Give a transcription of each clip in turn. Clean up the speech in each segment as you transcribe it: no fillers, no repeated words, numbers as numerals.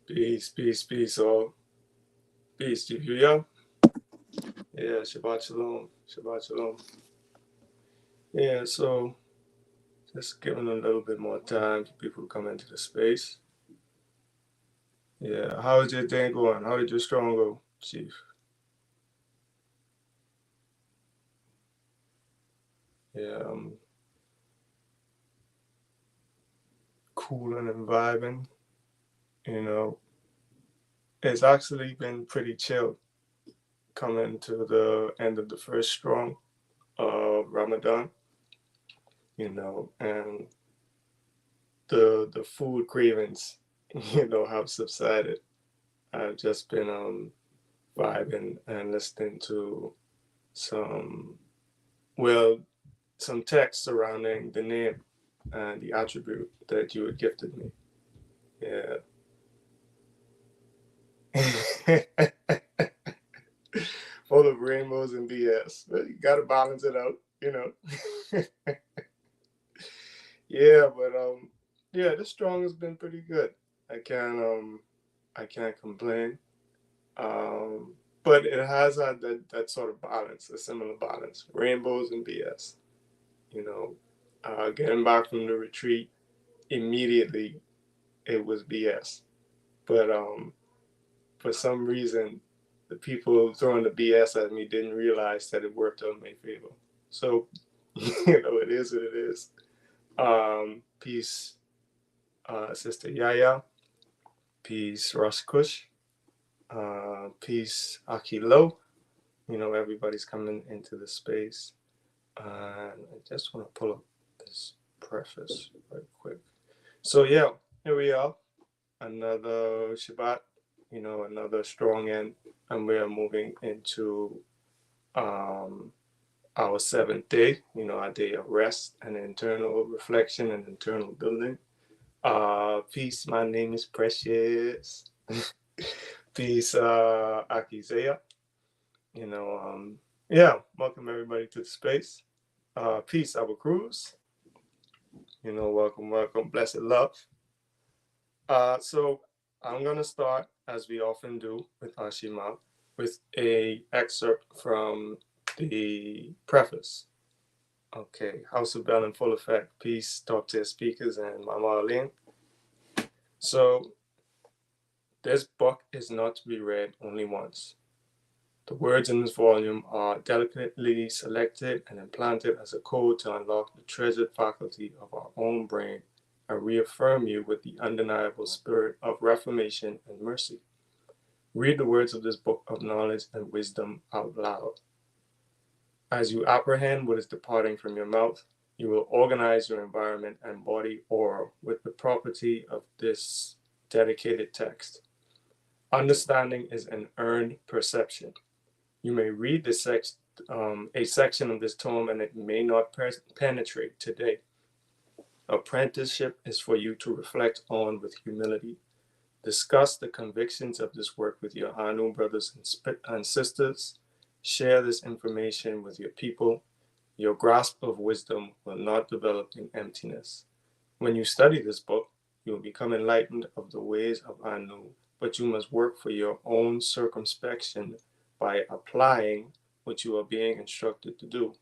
Peace, peace, peace, all. Peace, GPL. Yeah, Shabbat Shalom. Shabbat Shalom. Yeah, so just giving a little bit more time for people to come into the space. Yeah, how is your day going? How did your strong go, Chief? Yeah, I'm cooling and vibing. You know, it's actually been pretty chill coming to the end of the first strong of Ramadan, and the food cravings, have subsided. I've just been vibing and listening to some, well, some text surrounding the name and the attribute that you had gifted me. Yeah. Full of rainbows and BS. But you gotta balance it out. Yeah, but yeah, this strong has been pretty good. I can't complain. But it has had that sort of balance, a similar balance. Rainbows and BS. Getting back from the retreat, immediately it was BS. But for some reason, the people throwing the BS at me didn't realize that it worked out in my favor. So, it is what it is. Peace, Sister Yaya. Peace, Ross Kush. Peace, Akilo. Everybody's coming into the space. And I just want to pull up this preface right quick. So, yeah, here we are. Another Shabbat, another strong end. And we are moving into our seventh day, our day of rest and internal reflection and internal building. Peace, my name is Precious. Peace, Akizaya. Yeah, welcome everybody to the space. Peace, our Cruz. Welcome, blessed love. So I'm gonna start, as we often do with our SHEMA, with a excerpt from the preface. Okay, House of Bell in full effect. Peace, talk to speakers and Mama Arlene. So this book is not to be read only once. The words in this volume are delicately selected and implanted as a code to unlock the treasured faculty of our own brain and reaffirm you with the undeniable spirit of reformation and mercy. Read the words of this book of knowledge and wisdom out loud. As you apprehend what is departing from your mouth, you will organize your environment and body aura with the property of this dedicated text. Understanding is an earned perception. You may read a section of this tome and it may not penetrate today. Apprenticeship is for you to reflect on with humility. Discuss the convictions of this work with your Anu brothers and sisters. Share this information with your people. Your grasp of wisdom will not develop in emptiness. When you study this book, you will become enlightened of the ways of Anu, but you must work for your own circumspection by applying what you are being instructed to do.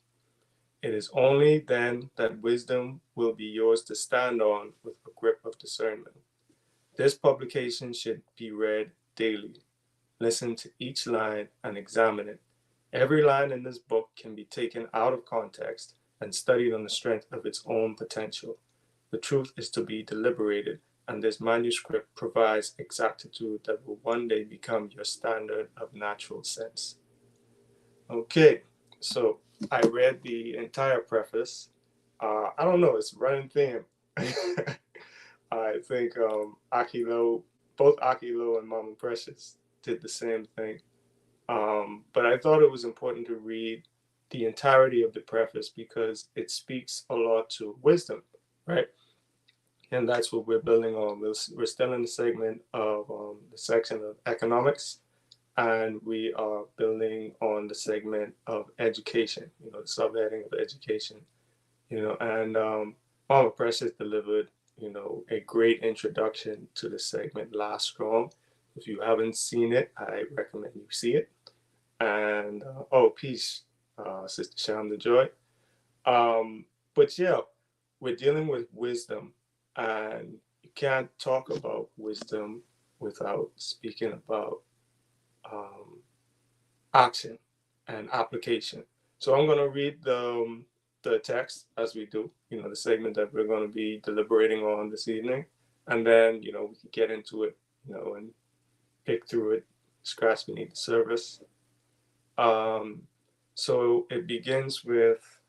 It is only then that wisdom will be yours to stand on with a grip of discernment. This publication should be read daily. Listen to each line and examine it. Every line in this book can be taken out of context and studied on the strength of its own potential. The truth is to be deliberated, and this manuscript provides exactitude that will one day become your standard of natural sense. Okay, so I read the entire preface. I don't know, it's running theme. I think both Akilo and Mama Precious did the same thing. But I thought it was important to read the entirety of the preface because it speaks a lot to wisdom, right? And that's what we're building on. We're still in the segment of the section of economics, and we are building on the segment of education, the subheading of education, and Mama Precious delivered a great introduction to the segment Last Strong. If you haven't seen it, I recommend you see it. And peace, Sister Sham the Joy. But yeah, we're dealing with wisdom, and you can't talk about wisdom without speaking about um, action and application. So I'm going to read the text as we do, the segment that we're going to be deliberating on this evening, and then we can get into it, and pick through it, scratch beneath the surface. So it begins with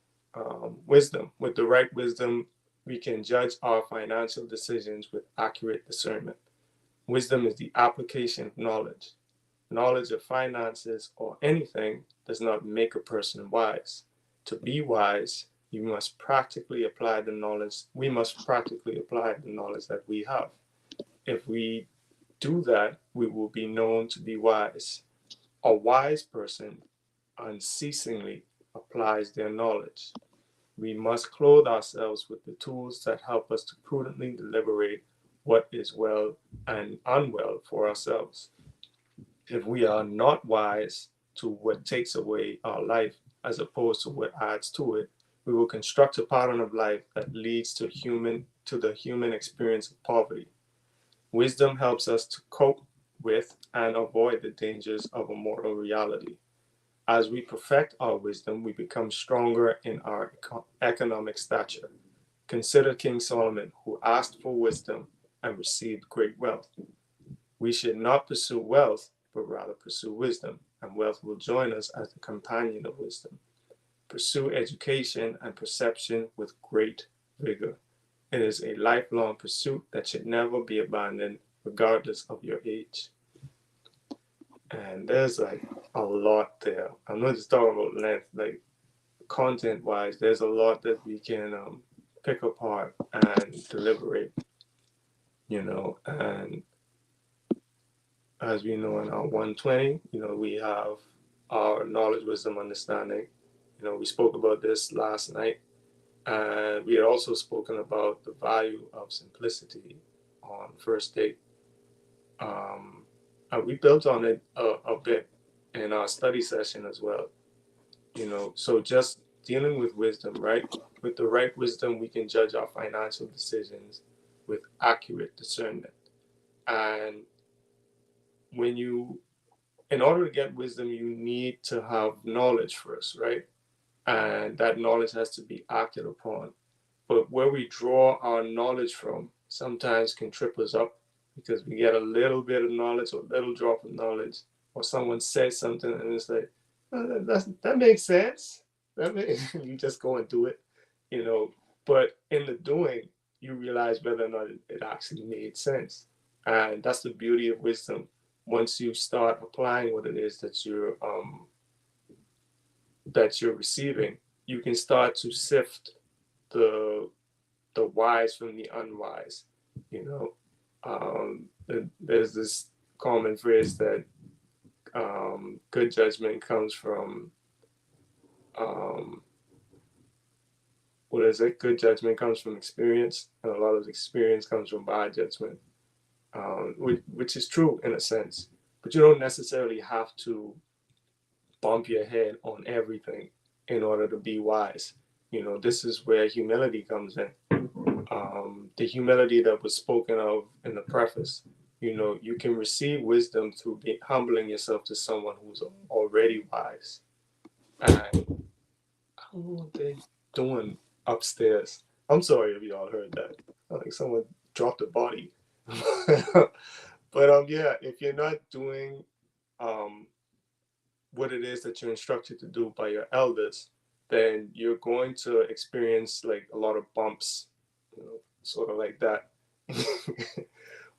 wisdom. With the right wisdom, we can judge our financial decisions with accurate discernment. Wisdom is the application of knowledge. Knowledge of finances or anything does not make a person wise. To be wise, you must practically apply the knowledge. We must practically apply the knowledge that we have. If we do that, we will be known to be wise. A wise person unceasingly applies their knowledge. We must clothe ourselves with the tools that help us to prudently deliberate what is well and unwell for ourselves. If we are not wise to what takes away our life as opposed to what adds to it, we will construct a pattern of life that leads to the human experience of poverty. Wisdom helps us to cope with and avoid the dangers of a mortal reality. As we perfect our wisdom, we become stronger in our economic stature. Consider King Solomon, who asked for wisdom and received great wealth. We should not pursue wealth, but rather pursue wisdom, and wealth will join us as the companion of wisdom. Pursue education and perception with great vigor. It is a lifelong pursuit that should never be abandoned, regardless of your age. And there's like a lot there. I'm not just talking about length, like content wise, there's a lot that we can pick apart and deliberate, and as we know in our 120, we have our knowledge, wisdom, understanding. We spoke about this last night, and we had also spoken about the value of simplicity on first date. And we built on it a bit in our study session as well. So just dealing with wisdom, right? With the right wisdom, we can judge our financial decisions with accurate discernment. And in order to get wisdom, you need to have knowledge first, right? And that knowledge has to be acted upon. But where we draw our knowledge from sometimes can trip us up, because we get a little bit of knowledge or a little drop of knowledge, or someone says something and it's like, oh, that makes sense. You just go and do it, But in the doing, you realize whether or not it actually made sense. And that's the beauty of wisdom. Once you start applying what it is that you're receiving, you can start to sift the wise from the unwise. There's this common phrase that good judgment comes from what is it? Good judgment comes from experience, and a lot of experience comes from bad judgment, which is true in a sense. But you don't necessarily have to bump your head on everything in order to be wise. This is where humility comes in. The humility that was spoken of in the preface. You can receive wisdom through humbling yourself to someone who's already wise. And I don't know what they're doing upstairs. I'm sorry if y'all heard that. I think someone dropped a body. But yeah, if you're not doing what it is that you're instructed to do by your elders, then you're going to experience like a lot of bumps, sort of like that.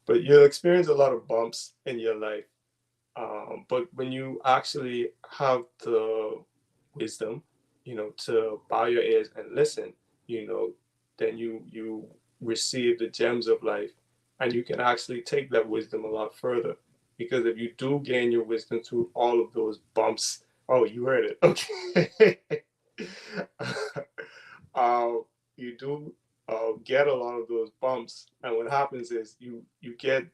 But you'll experience a lot of bumps in your life. But when you actually have the wisdom, to bow your ears and listen, then you receive the gems of life, and you can actually take that wisdom a lot further. Because if you do gain your wisdom through all of those bumps, oh, you heard it, okay. You do get a lot of those bumps, and what happens is you get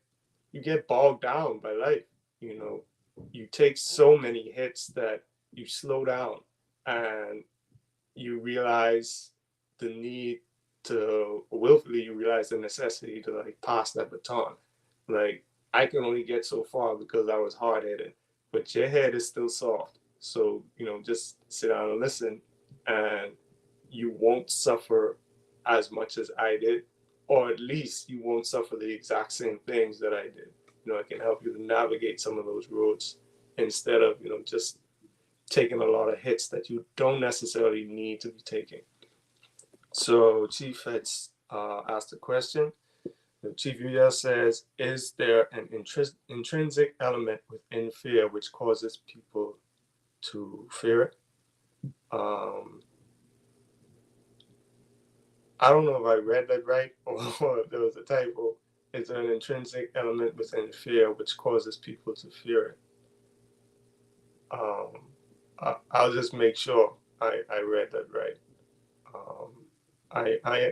bogged down by life. You know, you take so many hits that you slow down, and you realize the need to willfully, you realize the necessity to like pass that baton. Like, I can only get so far because I was hard headed, but your head is still soft. So, just sit down and listen, and you won't suffer as much as I did, or at least you won't suffer the exact same things that I did. It can help you to navigate some of those roads instead of, just taking a lot of hits that you don't necessarily need to be taking. So Chief had asked a question. The Chief Yuya says, is there an intrinsic element within fear which causes people to fear it? I don't know if I read that right or if there was a typo. Is there an intrinsic element within fear which causes people to fear it? I'll just make sure I read that right.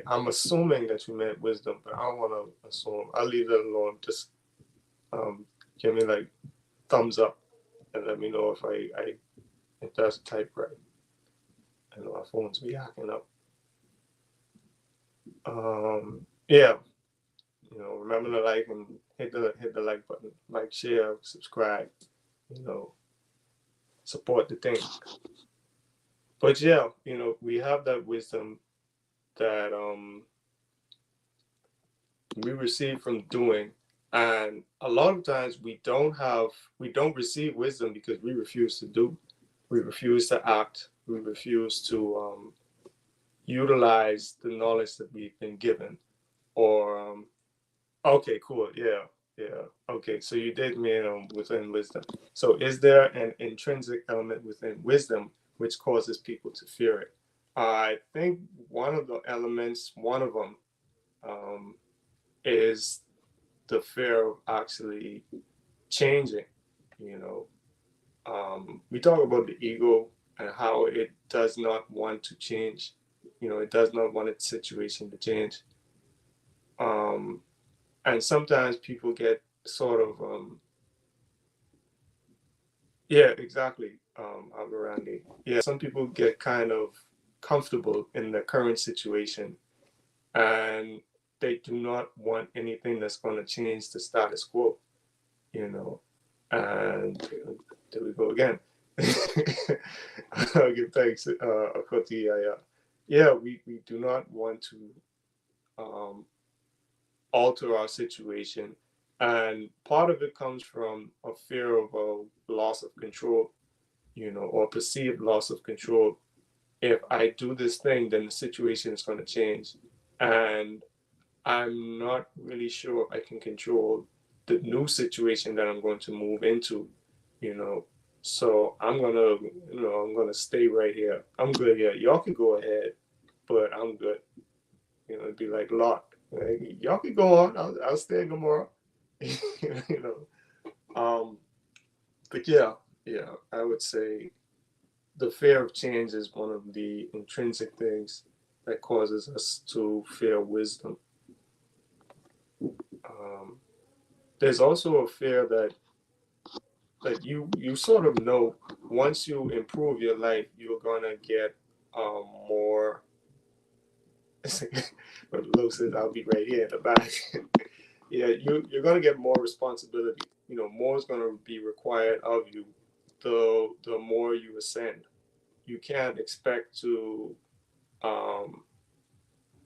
I'm assuming that you meant wisdom, but I don't want to assume. I'll leave that alone. Just give me like thumbs up and let me know if that's typed right. I know our phones be hacking up. Yeah, remember to like and hit the like button, like, share, subscribe. Support the thing. But yeah, we have that wisdom that we receive from doing, and a lot of times we don't receive wisdom because we refuse to do, we refuse to act, we refuse to utilize the knowledge that we've been given. Or okay, cool, yeah, okay, so you did mean within wisdom. So is there an intrinsic element within wisdom which causes people to fear it? I think one of them is the fear of actually changing. We talk about the ego and how it does not want to change. It does not want its situation to change. And sometimes people get sort of, yeah, exactly, Alvarandi. Yeah, some people get kind of comfortable in their current situation, and they do not want anything that's going to change the status quo. And there we go again. I'll give thanks, Akoti. Yeah, we do not want to alter our situation. And part of it comes from a fear of a loss of control, or perceived loss of control. If I do this thing, then the situation is going to change. And I'm not really sure if I can control the new situation that I'm going to move into, So I'm gonna stay right here. I'm good here. Y'all can go ahead, but I'm good. It'd be like Lot. Like, y'all can go on. I'll stay in Gomorrah. you know. But yeah, I would say the fear of change is one of the intrinsic things that causes us to fear wisdom. There's also a fear that you sort of know once you improve your life, you're gonna get more. But Lo says, "I'll be right here in the back." Yeah, you're gonna get more responsibility. More is gonna be required of you. The more you ascend, you can't expect to.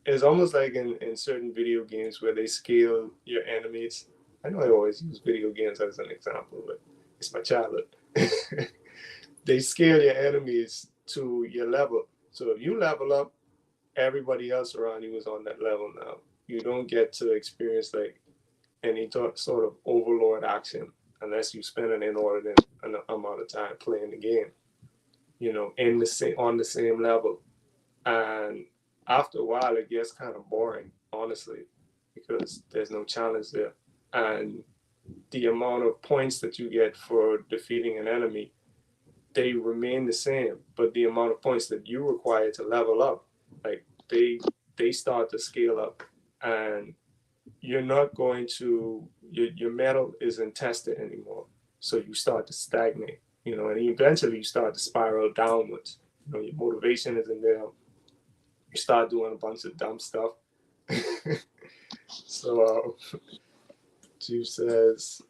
It's almost like in certain video games where they scale your enemies. I know I always use video games as an example, but it's my childhood. They scale your enemies to your level. So if you level up, everybody else around you is on that level now. You don't get to experience like any sort of overlord action unless you spend an inordinate amount of time playing the game. On the same level, and after a while, it gets kind of boring, honestly, because there's no challenge there, and the amount of points that you get for defeating an enemy, they remain the same, but the amount of points that you require to level up, like they they start to scale up, and you're not going to, your metal isn't tested anymore. So you start to stagnate, you know, and eventually you start to spiral downwards. You know, your motivation isn't there. You start doing a bunch of dumb stuff. So Jude says,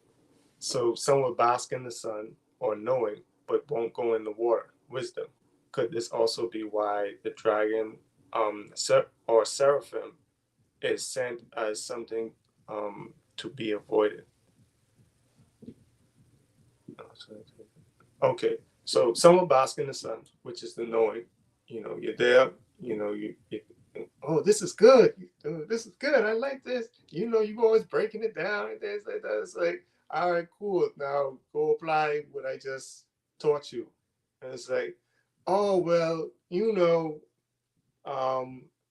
so some will bask in the sun or knowing, but won't go in the water. Wisdom. Could this also be why the dragon or seraphim is sent as something to be avoided? Okay, so some will bask in the sun, which is the knowing. You know, you're there. You know, you oh, this is good. This is good. I like this. You know, you always breaking it down and things like that. It's like, all right, cool. Now go apply what I just taught you. And it's like, oh well, you know,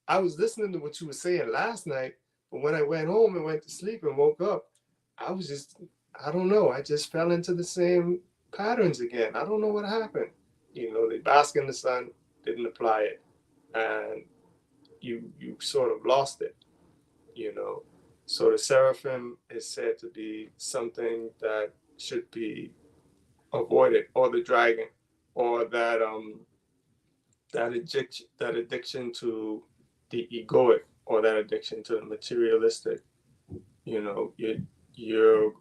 I was listening to what you were saying last night, but when I went home and went to sleep and woke up, I was just, I don't know, I just fell into the same patterns again. I don't know what happened. You know, they bask in the sun, didn't apply it, and you sort of lost it, you know. So the seraphim is said to be something that should be avoided, or the dragon, or that addiction to the egoic, or that addiction to the materialistic. You know, you're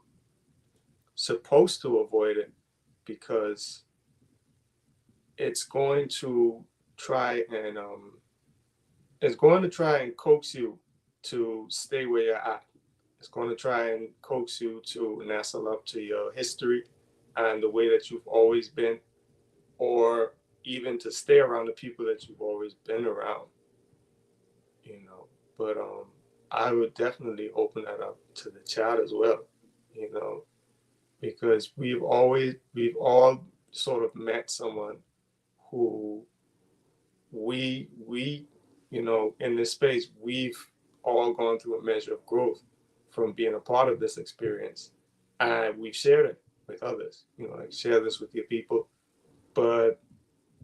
supposed to avoid it because it's going to try and coax you to stay where you're at. It's going to try and coax you to nestle up to your history and the way that you've always been, or even to stay around the people that you've always been around, you know. But I would definitely open that up to the chat as well, you know, because we've all sort of met someone who we you know, in this space, we've all gone through a measure of growth from being a part of this experience, and we've shared it with others. You know, like, share this with your people, but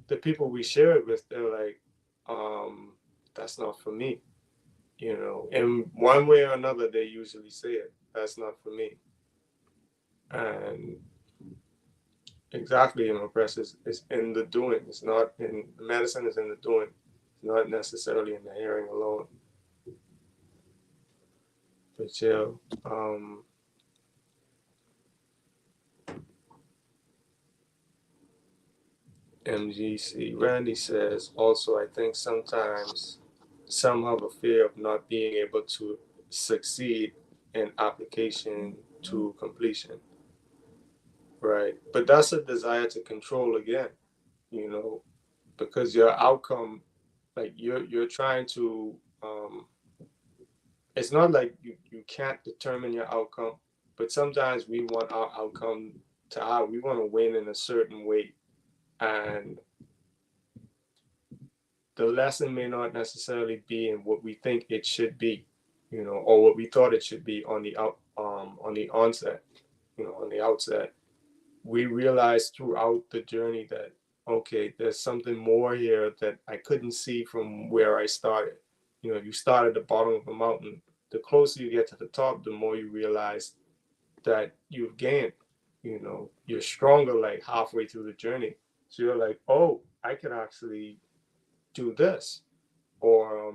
the people we share it with, they're like, that's not for me. You know, in one way or another, they usually say it. That's not for me. And exactly, you know, press is in the doing. It's not in the medicine. Is in the doing. It's not necessarily in the hearing alone. But yeah, MGC Randy says also, I think sometimes some have a fear of not being able to succeed in application to completion, right? But that's a desire to control again, you know, because your outcome, like you're trying to, it's not like you can't determine your outcome, but sometimes we want our outcome we want to win in a certain way, and the lesson may not necessarily be in what we think it should be, you know, or what we thought it should be on the onset, you know, on the outset. We realized throughout the journey that, okay, there's something more here that I couldn't see from where I started. You know, if you start at the bottom of a mountain, the closer you get to the top, the more you realize that you've gained. You know, you're stronger like halfway through the journey. So you're like, oh, I can actually do this. Or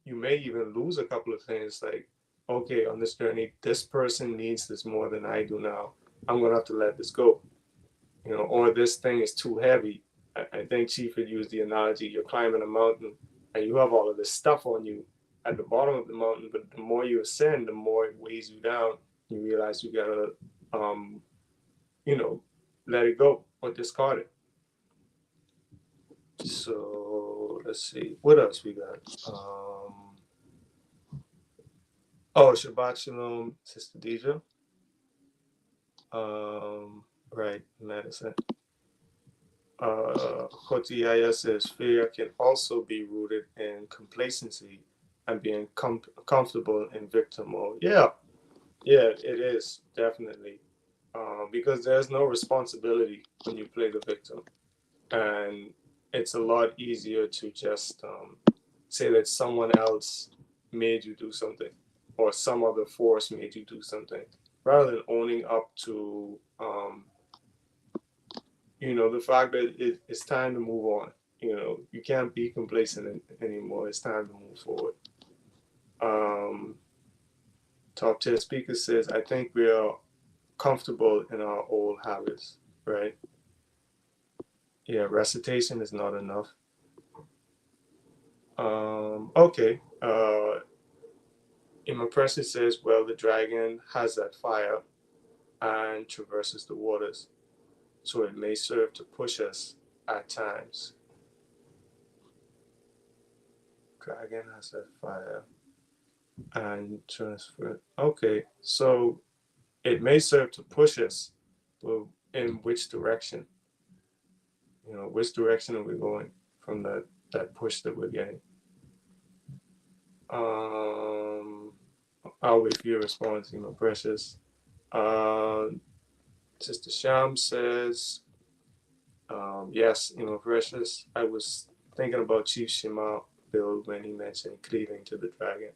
you may even lose a couple of things, like, okay, on this journey, this person needs this more than I do now. I'm going to have to let this go. You know, or this thing is too heavy. I think Chief had used the analogy, you're climbing a mountain and you have all of this stuff on you at the bottom of the mountain, but the more you ascend, the more it weighs you down. You realize you gotta, you know, let it go or discard it. So let's see, what else we got? Oh, Shabbat Shalom, Sister Deja. Right, Madison. Kotiaya says fear can also be rooted in complacency and being comfortable in victim mode. Yeah, it is definitely, because there's no responsibility when you play the victim, and it's a lot easier to just say that someone else made you do something, or some other force made you do something, rather than owning up to, the fact that it's time to move on. You can't be complacent anymore. It's time to move forward. Top tier speaker says, I think we are comfortable in our old habits, right? Yeah, recitation is not enough. Okay. Imma says, well, the dragon has that fire and traverses the waters, so it may serve to push us at times. Dragon has that fire and transfer. Okay, so it may serve to push us, but in which direction? Which direction are we going from that push that we're getting? I'll wait for your response, Emma Precious. Sister Sham says, yes, Precious. I was thinking about Chief Shema Bill when he mentioned cleaving to the dragon.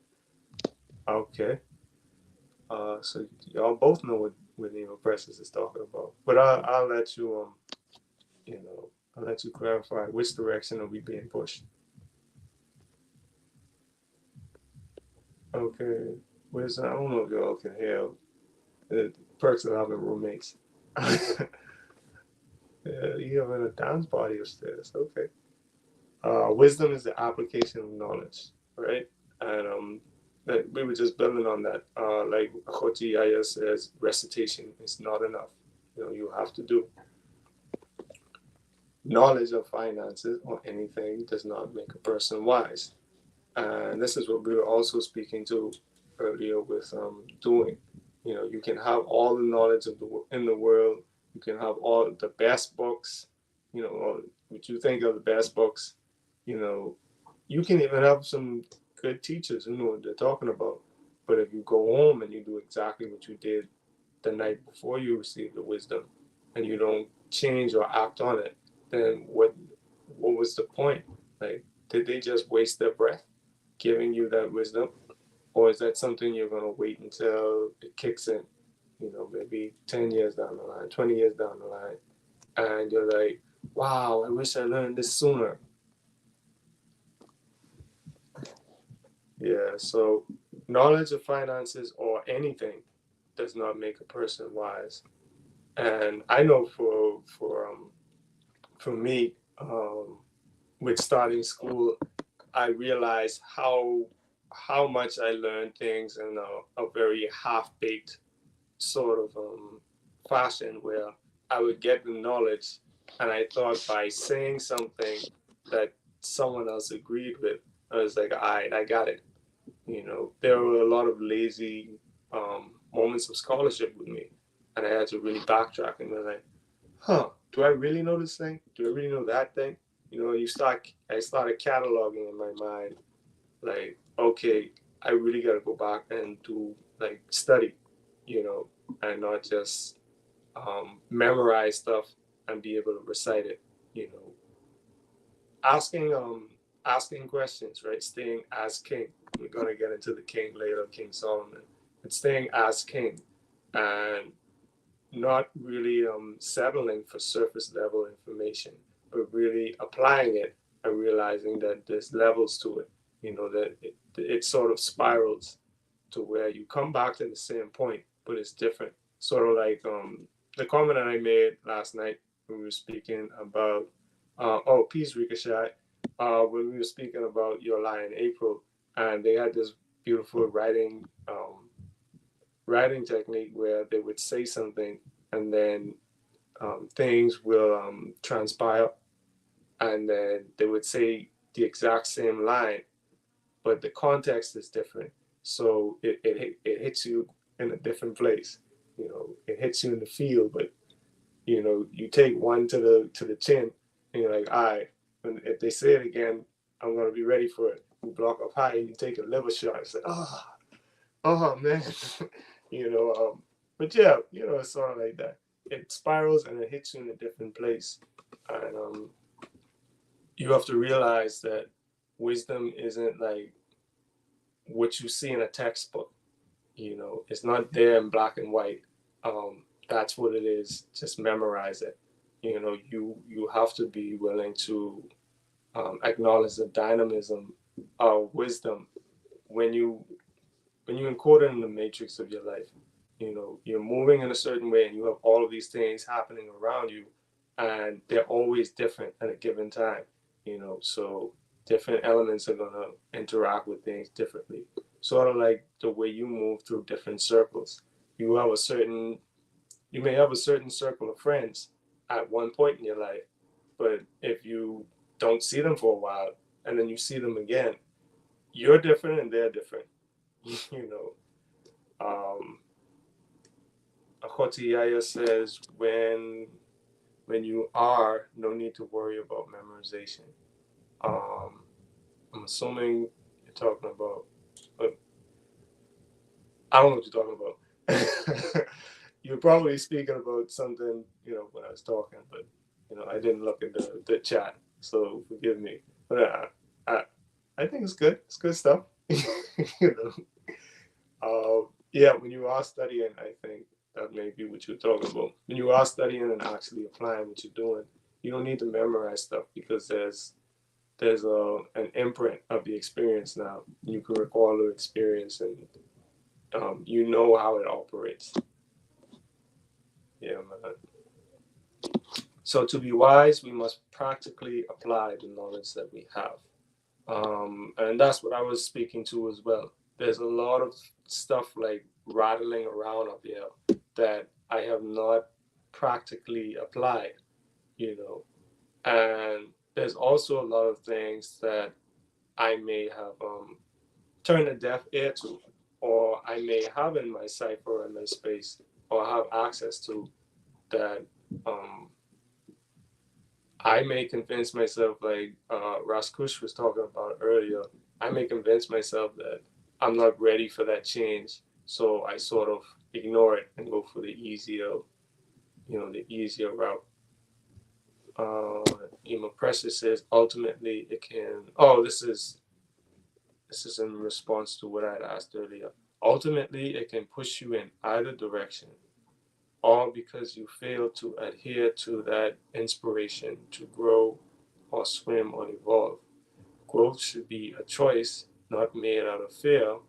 Okay. So y'all both know what Emma Precious is talking about. But I'll let you I'll let you clarify which direction are we being pushed. Okay. I don't know if y'all can hear the perks of having roommates. Yeah, you having a dance party upstairs. Okay. Wisdom is the application of knowledge, right? And we were just building on that. Like Khoti Aya says, recitation is not enough. You have to do. Knowledge of finances or anything does not make a person wise. And this is what we were also speaking to earlier with doing. You can have all the knowledge in the world. You can have all the best books. What you think of the best books. You can even have some good teachers who know what they're talking about. But if you go home and you do exactly what you did the night before you received the wisdom, and you don't change or act on it, then what was the point? Like, did they just waste their breath giving you that wisdom? Or is that something you're going to wait until it kicks in, maybe 10 years down the line, 20 years down the line, and you're like, wow, I wish I learned this sooner. Yeah, so knowledge of finances or anything does not make a person wise. And I know for me, with starting school, I realized how much I learned things in a very half-baked sort of fashion, where I would get the knowledge, and I thought by saying something that someone else agreed with, I was like, all right, I got it. There were a lot of lazy moments of scholarship with me, and I had to really backtrack and be like, do I really know this thing? Do I really know that thing? I started cataloging in my mind, like, okay, I really got to go back and do like study, and not just memorize stuff and be able to recite it, asking asking questions, right? Staying as king. We're gonna get into the king later, King Solomon. But staying as king and not really settling for surface level information, but really applying it and realizing that there's levels to it. That it sort of spirals to where you come back to the same point, but it's different. Sort of like the comment that I made last night when we were speaking about peace Ricochet, when we were speaking about Your Lie in April, and they had this beautiful writing technique where they would say something and then things will transpire, and then they would say the exact same line, but the context is different. So it hits you in a different place. It hits you in the field, but you take one to the chin, and you're like, all right, if they say it again, I'm gonna be ready for it. You block up high, and you take a liver shot. It's like, oh man, but yeah, it's sort of like that. It spirals and it hits you in a different place, and you have to realize that wisdom isn't like what you see in a textbook. It's not there in black and white. That's what it is. Just memorize it. You have to be willing to acknowledge the dynamism of wisdom when you encode it in the matrix of your life. You're moving in a certain way, and you have all of these things happening around you, and they're always different at a given time. So different elements are gonna interact with things differently. Sort of like the way you move through different circles. You may have a certain circle of friends at one point in your life, but if you don't see them for a while and then you see them again, you're different and they're different. you know. Akotiyaya says when you are, no need to worry about memorization. I'm assuming you're talking about, but I don't know what you're talking about. You're probably speaking about something, when I was talking, but I didn't look at the chat, so forgive me. But I I think it's good. It's good stuff. you yeah, when you are studying, I think that may be what you're talking about. When you are studying and actually applying what you're doing, you don't need to memorize stuff because there's an imprint of the experience now. You can recall the experience and you know how it operates. Yeah, man. So to be wise, we must practically apply the knowledge that we have. And that's what I was speaking to as well. There's a lot of stuff like rattling around up here that I have not practically applied, you know. And there's also a lot of things that I may have turned a deaf ear to, or I may have in my cipher or in my space, or have access to that I may convince myself, like Raskush was talking about earlier, I may convince myself that I'm not ready for that change. So I sort of ignore it and go for the easier route. Precious says ultimately it can. Oh, this is in response to what I had asked earlier. Ultimately, it can push you in either direction, all because you fail to adhere to that inspiration to grow or swim or evolve. Growth should be a choice, not made out of fear,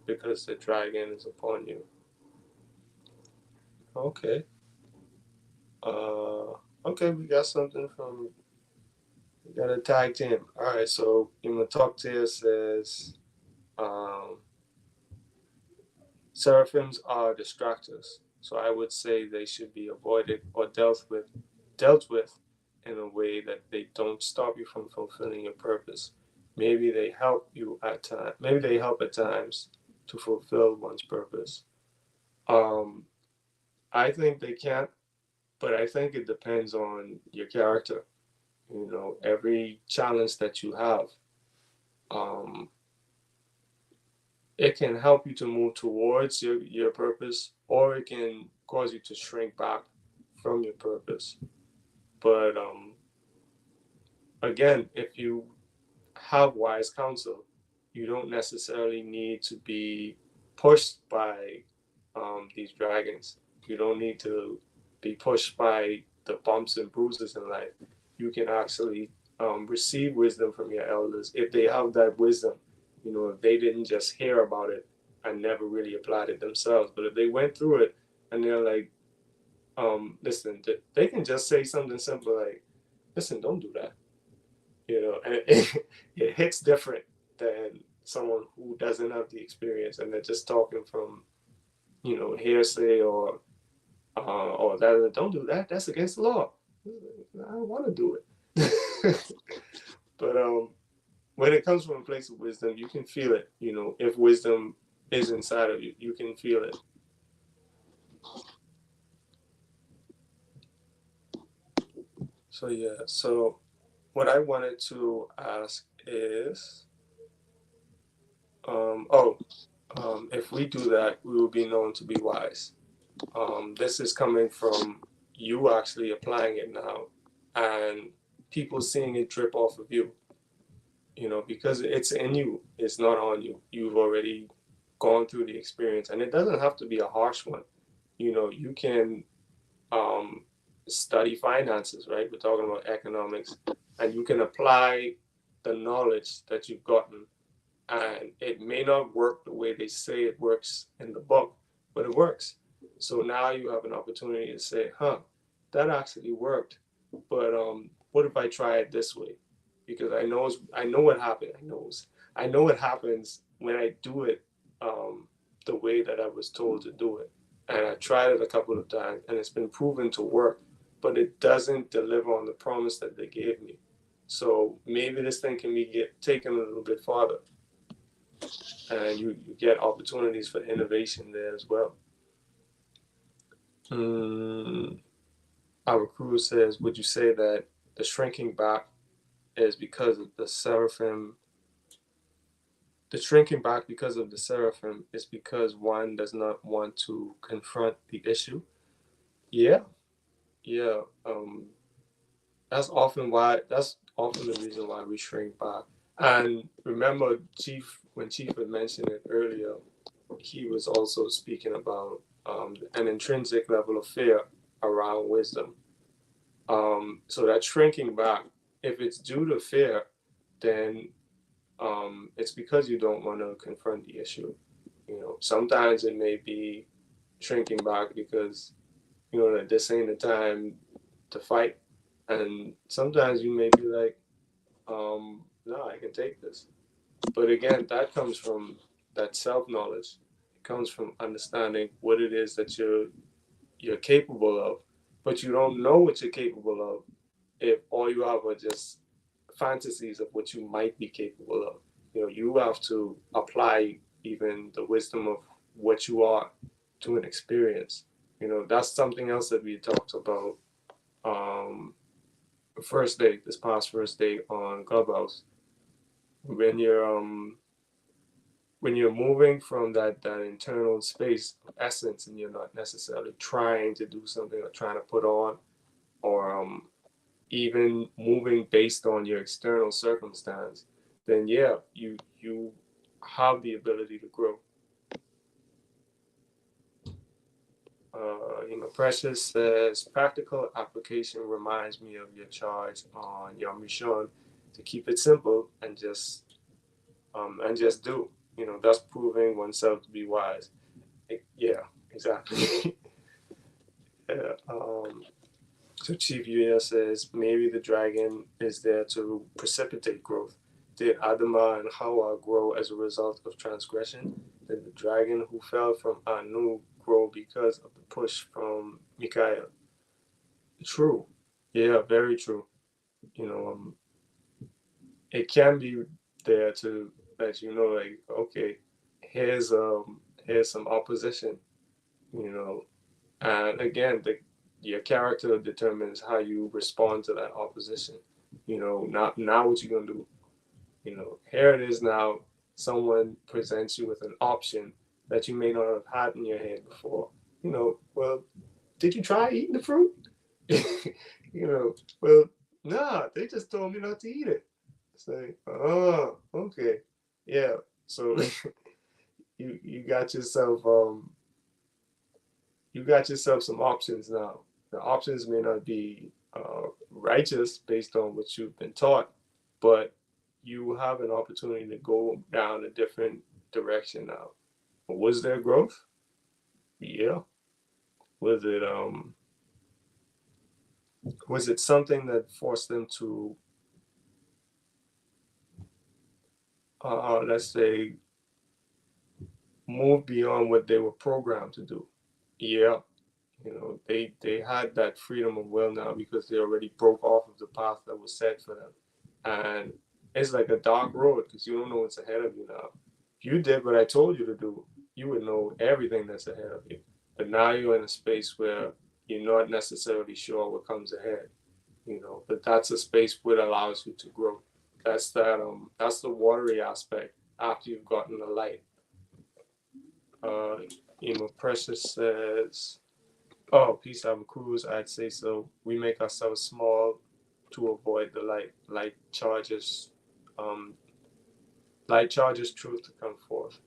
because the dragon is upon you. Okay. Okay, we got something we got a tag team. All right, so Imatalktia says, um, seraphims are distractors, so I would say they should be avoided or dealt with in a way that they don't stop you from fulfilling your purpose. Maybe they help you at times. Maybe they help at times to fulfill one's purpose. Um, I think they can, but I think it depends on your character. Every challenge that you have, um, it can help you to move towards your purpose, or it can cause you to shrink back from your purpose. But again, if you have wise counsel, you don't necessarily need to be pushed by these dragons. You don't need to be pushed by the bumps and bruises in life. You can actually receive wisdom from your elders if they have that wisdom. If they didn't just hear about it and never really applied it themselves, but if they went through it and they're like, listen, they can just say something simple like, listen, don't do that. And it hits different than someone who doesn't have the experience and they're just talking from, hearsay or that. Don't do that. That's against the law. I don't want to do it. But when it comes from a place of wisdom, you can feel it. If wisdom is inside of you, you can feel it. So yeah. So what I wanted to ask is, if we do that, we will be known to be wise. This is coming from you actually applying it now and people seeing it drip off of you. because it's in you, it's not on you. You've already gone through the experience, and it doesn't have to be a harsh one. You can um, study finances, right? We're talking about economics, and you can apply the knowledge that you've gotten, and it may not work the way they say it works in the book, but it works. So now you have an opportunity to say, huh, that actually worked, but what if I try it this way? Because I know what happened. I know what happens when I do it the way that I was told to do it. And I tried it a couple of times, and it's been proven to work, but it doesn't deliver on the promise that they gave me. So maybe this thing can be taken a little bit farther, and you get opportunities for innovation there as well. Mm, our crew says, would you say that the shrinking back is because of the seraphim? The shrinking back because of the seraphim is because one does not want to confront the issue. Yeah, yeah. That's often the reason why we shrink back. And remember, when Chief had mentioned it earlier, he was also speaking about an intrinsic level of fear around wisdom. So that shrinking back, if it's due to fear, then it's because you don't want to confront the issue. Sometimes it may be shrinking back because that this ain't the time to fight, and sometimes you may be like, no, I can take this. But again, that comes from that self knowledge. It comes from understanding what it is that you're capable of, but you don't know what you're capable of if all you have are just fantasies of what you might be capable of. You have to apply even the wisdom of what you are to an experience. That's something else that we talked about um, this past first day on Clubhouse. When you're moving from that internal space of essence, and you're not necessarily trying to do something or trying to put on, or even moving based on your external circumstance, then yeah, you have the ability to grow. Precious says practical application reminds me of your charge on Yom Rishon to keep it simple and just do. Thus proving oneself to be wise. Yeah, exactly. Yeah, so Chief Yuya says maybe the dragon is there to precipitate growth. Did Adama and Hawa grow as a result of transgression? Did the dragon who fell from Anu grow because of the push from Mikael? True. Yeah, very true. You know, it can be there to let you know, like, okay, here's some opposition. You know, and again, your character determines how you respond to that opposition. Now what you're gonna do. Here it is now. Someone presents you with an option that you may not have had in your head before. Well, did you try eating the fruit? Well, nah, they just told me not to eat it. It's like, oh, okay, yeah. So you got yourself some options now. The options may not be righteous based on what you've been taught, but you have an opportunity to go down a different direction now. Was there growth? Yeah. Was it something that forced them to let's say move beyond what they were programmed to do? Yeah. They had that freedom of will now because they already broke off of the path that was set for them. And it's like a dark road because you don't know what's ahead of you now. If you did what I told you to do, you would know everything that's ahead of you. But now you're in a space where you're not necessarily sure what comes ahead. But that's a space where it allows you to grow. That's the watery aspect after you've gotten the light. Precious says, oh, peace out, cruise. I'd say so. We make ourselves small to avoid the light. Light charges Light charges truth to come forth.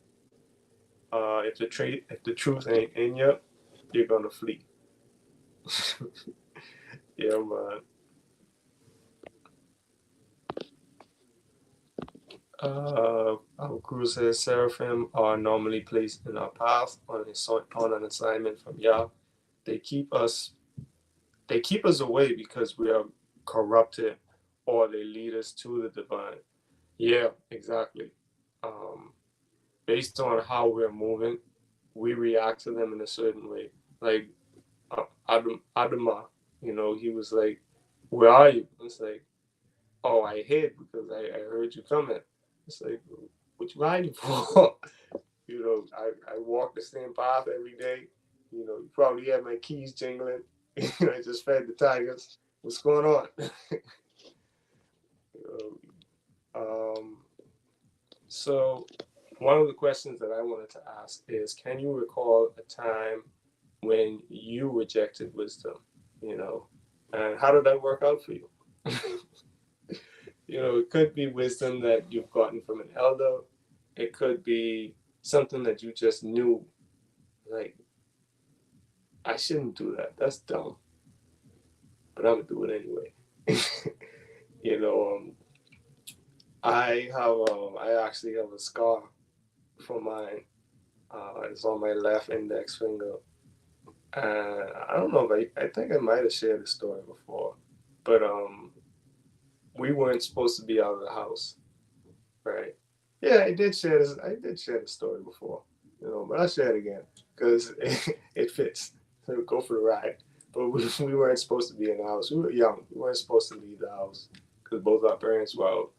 If the truth ain't in you, you're gonna flee. Yeah, man. Our guru says seraphim are normally placed in our path on an assignment from Yah. They keep us they keep us away because we are corrupted, or they lead us to the divine. Yeah, exactly. Um, Based on how we're moving, we react to them in a certain way. Like Adama, he was like, "Where are you?" It's like, "Oh, I hid because I heard you coming." It's like, "What you hiding for?" I walk the same path every day. You probably have my keys jingling. I just fed the tigers. What's going on? you um, so one of the questions that I wanted to ask is, can you recall a time when you rejected wisdom? And how did that work out for you? It could be wisdom that you've gotten from an elder. It could be something that you just knew, like, I shouldn't do that. That's dumb, but I'm gonna do it anyway. you know, um, I actually have a scar for mine. It's on my left index finger, and I don't know if I think I might have shared the story before, but we weren't supposed to be out of the house, right? Yeah, I did share this. I did share the story before, but I'll share it again because it fits. So go for the ride. But we weren't supposed to be in the house. We were young. We weren't supposed to leave the house because both our parents were out.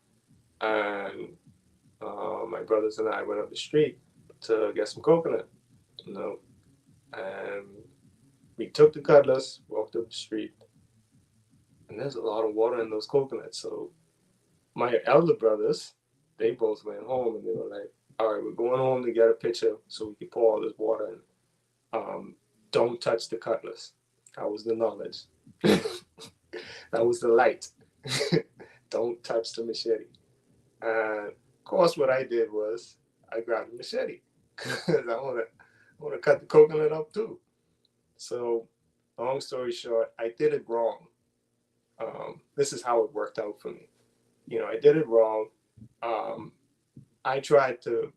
And my brothers and I went up the street to get some coconut, you know, and we took the cutlass, walked up the street, and there's a lot of water in those coconuts. So my elder brothers, they both went home and they were like, "All right, we're going home to get a pitcher so we can pour all this water in. Don't touch the cutlass." That was the knowledge. That was the light. Don't touch the machete. And of course, what I did was I grabbed the machete because I want to cut the coconut up too. So, long story short, I did it wrong. This is how it worked out for me. I did it wrong. Um, I tried to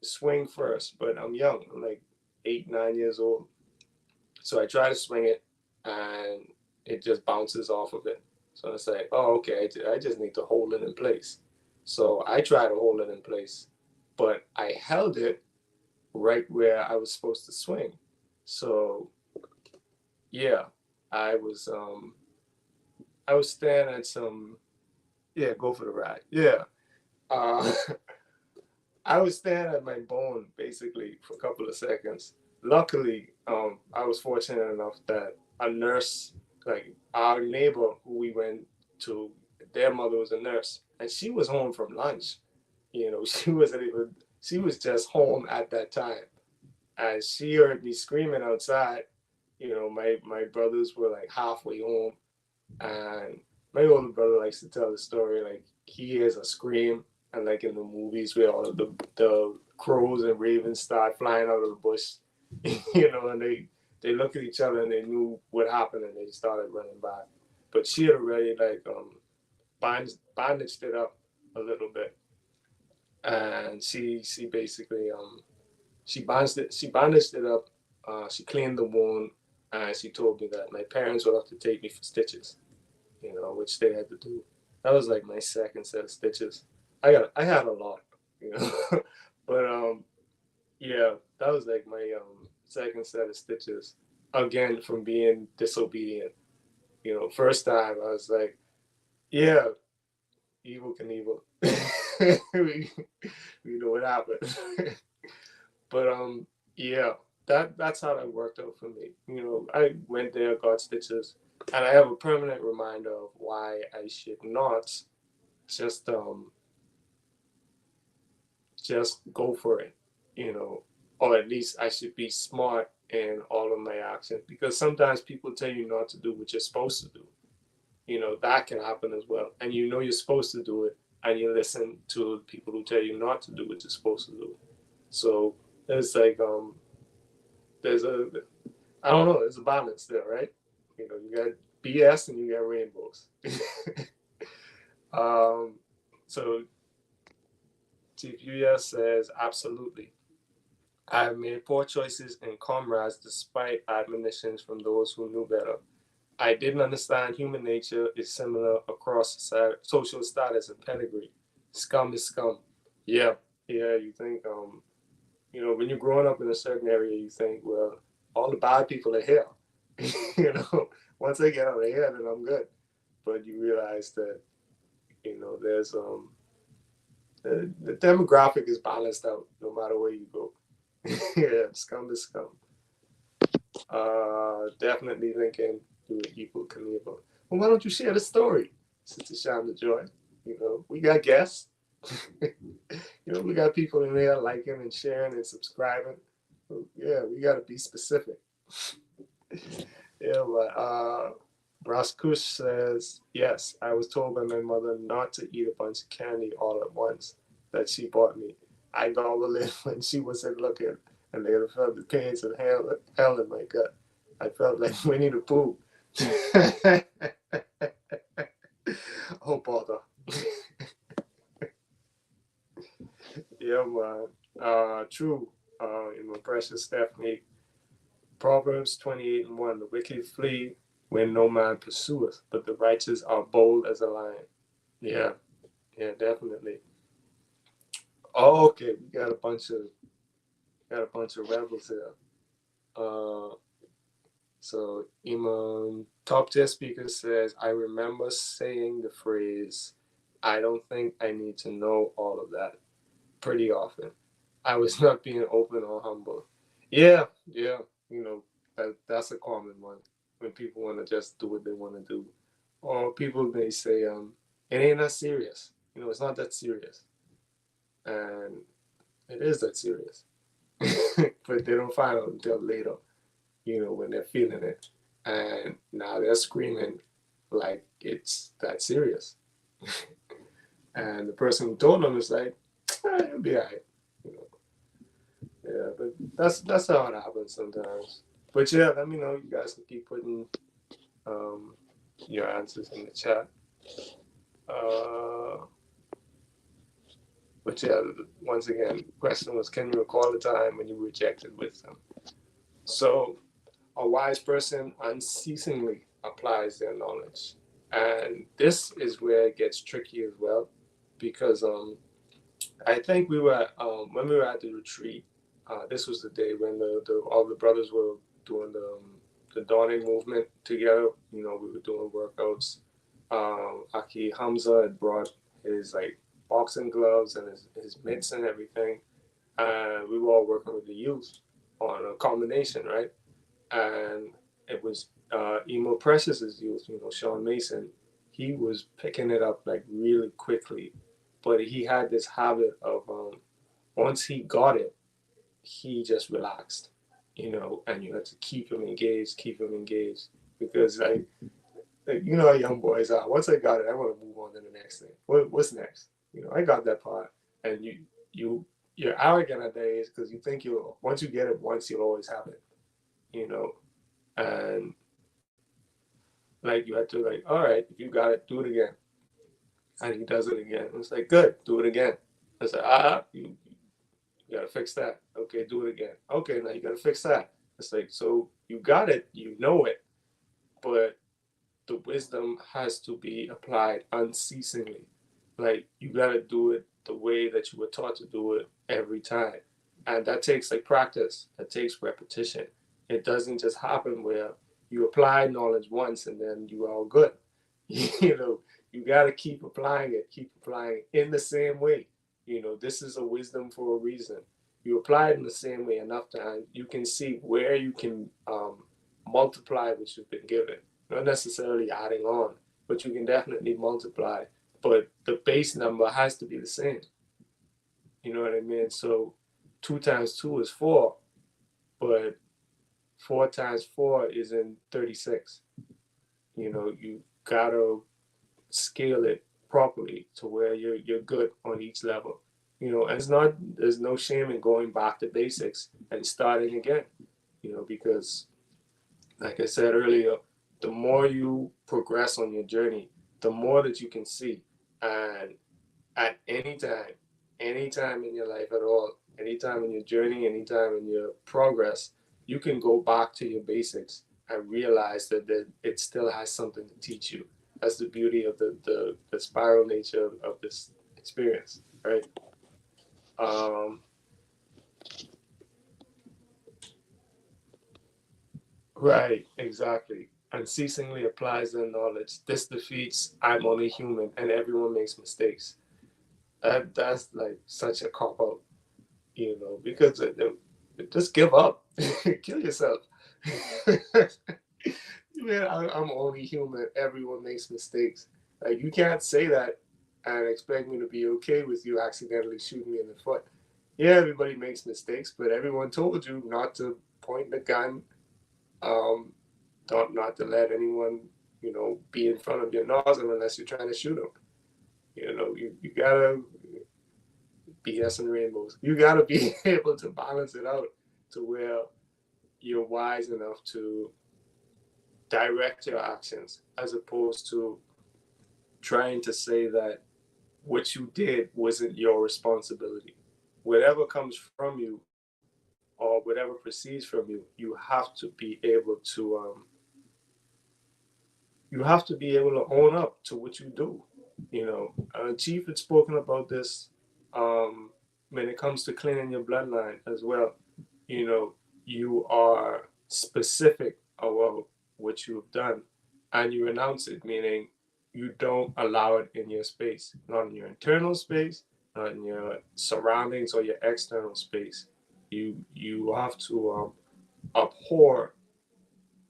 swing first, but I'm young. I'm like 8, 9 years old. So I try to swing it, and it just bounces off of it. So it's like, oh, okay, I just need to hold it in place. So I try to hold it in place, but I held it right where I was supposed to swing. So yeah, I was um I was staring at some, yeah, go for the ride. Yeah. Uh I was staring at my bone basically for a couple of seconds. Luckily, I was fortunate enough that a nurse, like our neighbor who we went to, their mother was a nurse, and she was home from lunch. She wasn't even, she was just home at that time. And she heard me screaming outside. My brothers were like halfway home, and my older brother likes to tell the story like he hears a scream, and like in the movies where all of the crows and ravens start flying out of the bush, and they look at each other and they knew what happened and they started running by. But she had already like bandaged it up a little bit, and she basically she bandaged it up. She cleaned the wound, and she told me that my parents would have to take me for stitches, which they had to do. That was like my second set of stitches. I had a lot, you know, but yeah, that was like my second set of stitches. Again, from being disobedient. First time I was like, yeah, evil Knievel. we, we know what happened. But yeah, that's how that worked out for me. I went there, got stitches, and I have a permanent reminder of why I should not just just go for it, or at least I should be smart in all of my actions, because sometimes people tell you not to do what you're supposed to do. That can happen as well, and you're supposed to do it, and you listen to people who tell you not to do what you're supposed to do. So it's like there's a I don't know, there's a balance there, right? You know, you got BS and you got rainbows. So TPS says absolutely. I have made poor choices in comrades despite admonitions from those who knew better. I didn't understand human nature is similar across social status and pedigree. Scum is scum. Yeah, yeah. You think, you know, when you're growing up in a certain area, you think, well, all the bad people are here. You know, once I get out of here, then I'm good. But you realize that, you know, there's the demographic is balanced out no matter where you go. Yeah, scum is scum. Definitely thinking do it equal Knievel. Well, why don't you share the story, Sister Shonda Joy? You know, we got guests. You know, we got people in there liking and sharing and subscribing. So, yeah, we got to be specific. Yeah, but Ross Kush says, yes, I was told by my mother not to eat a bunch of candy all at once that she bought me. I gobbled it when she wasn't looking, and later felt the pains of hell in my gut. I felt like Winnie the Pooh. Oh, bother. Yeah, man. True. You know, precious Stephanie. Proverbs 28:1. The wicked flee when no man pursueth, but the righteous are bold as a lion. Yeah, yeah, definitely. Oh, okay. We got a bunch of rebels here. Uh, so Imam top tier speaker says, I remember saying the phrase, I don't think I need to know all of that pretty often. I was not being open or humble. Yeah, yeah. You know, that's a common one when people want to just do what they want to do. Or people may say, it ain't that serious. You know, it's not that serious. And it is that serious. But they don't find out until later, you know, when they're feeling it. And now they're screaming like it's that serious. And the person who told them is like, it'll be all right. You know, yeah, but that's how it happens sometimes. But yeah, let me know. You guys can keep putting um, your answers in the chat. Uh, but yeah, once again, the question was, can you recall a time when you rejected wisdom? So a wise person unceasingly applies their knowledge, and this is where it gets tricky as well, because I think we were when we were at the retreat. This was the day when all the brothers were doing the dawning movement together. You know, we were doing workouts. Aki Hamza had brought his like boxing gloves and his mitts and everything, and we were all working with the youth on a combination, right? And it was Emo Precious's youth. You know, Sean Mason. He was picking it up like really quickly, but he had this habit of once he got it, he just relaxed, you know, and you had to keep him engaged, because like you know how young boys are. Once I got it, I want to move on to the next thing. What's next? You know, I got that part, and you're arrogant at that age because you think you once you get it once you'll always have it, you know, and like you had to like, all right, if you got it, do it again, and he does it again. It's like good, do it again. It's like you gotta fix that. Okay, do it again. Okay, now you gotta fix that. It's like, so you got it, you know it, but the wisdom has to be applied unceasingly. Like you gotta do it the way that you were taught to do it every time. And that takes like practice, that takes repetition. It doesn't just happen where you apply knowledge once and then you're all good. You know, you gotta keep applying it in the same way. You know, this is a wisdom for a reason. You apply it in the same way enough times, you can see where you can multiply what you've been given. Not necessarily adding on, but you can definitely multiply. But the base number has to be the same. You know what I mean? So 2 times 2 is 4, but 4 times 4 is in 36. You know, you gotta scale it properly to where you're good on each level. And there's no shame in going back to basics and starting again. Because like I said earlier, the more you progress on your journey, the more that you can see. And at any time in your life at all, anytime in your journey, anytime in your progress, you can go back to your basics and realize that it still has something to teach you. That's the beauty of the spiral nature of this experience, right? Um, right, exactly. Unceasingly applies their knowledge. This defeats I'm only human and everyone makes mistakes. That's like such a cop out, because just give up, kill yourself. Man, I'm only human. Everyone makes mistakes. Like you can't say that and expect me to be okay with you accidentally shooting me in the foot. Yeah, everybody makes mistakes, but everyone told you not to point the gun, um, not to let anyone, be in front of your nozzle unless you're trying to shoot them. You gotta BS and rainbows. You gotta be able to balance it out to where you're wise enough to direct your actions as opposed to trying to say that what you did wasn't your responsibility. Whatever comes from you or whatever proceeds from you, you have to be able to own up to what you do. Chief had spoken about this when it comes to cleaning your bloodline as well. You are specific about what you've done and you renounce it, meaning you don't allow it in your space, not in your internal space, not in your surroundings or your external space. You have to abhor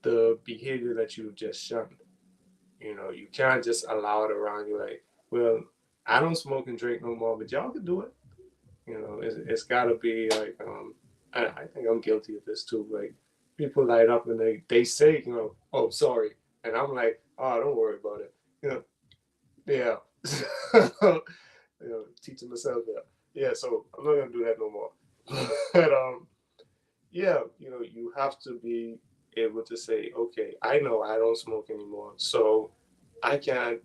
the behavior that you've just shunned. You can't just allow it around you like, well, I don't smoke and drink no more, but y'all can do it. It's got to be like, I think I'm guilty of this too. Like, people light up and they say, oh, sorry. And I'm like, oh, don't worry about it. Yeah. Teaching myself that. Yeah, so I'm not going to do that no more. But, yeah, you have to be able to say, okay, I know I don't smoke anymore. So I can't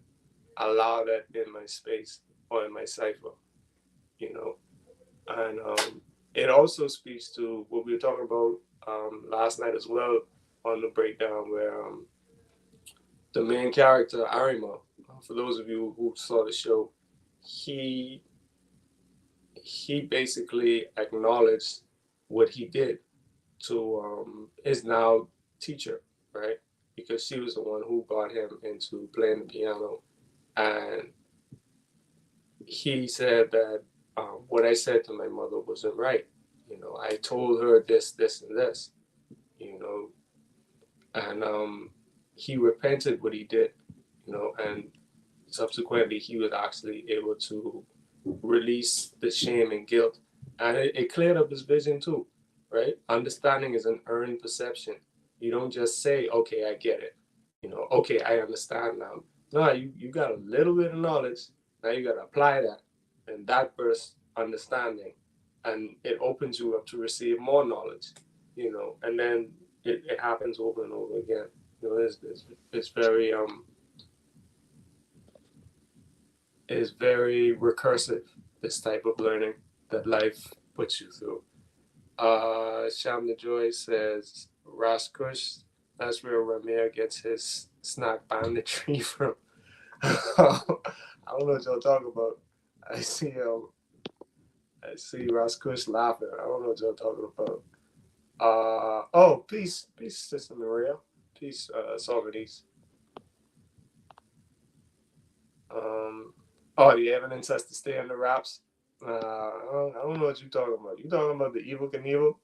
allow that in my space or in my cipher, you know. And it also speaks to what we were talking about last night as well on the breakdown, where the main character Arima, for those of you who saw the show, he basically acknowledged what he did to his now teacher, right? Because she was the one who got him into playing the piano, and he said that what I said to my mother wasn't right. I told her this, this, and this. And he repented what he did. And subsequently he was actually able to release the shame and guilt, and it cleared up his vision too, right? Understanding is an earned perception. You don't just say, okay, I get it, okay, I understand now. No, you got a little bit of knowledge, now you got to apply that, and that bursts understanding, and it opens you up to receive more knowledge, and then it happens over and over again. It's very is very recursive, this type of learning that life puts you through. Sham the Joy says, Raskush, that's where Ramir gets his snack banditry from. I don't know what y'all talking about. I see Raskush laughing. I don't know what y'all talking about. Oh, peace, Sister Maria. Peace, Socrates. Oh, the evidence has to stay under wraps. I don't know what you're talking about. You talking about the Evil Knievel?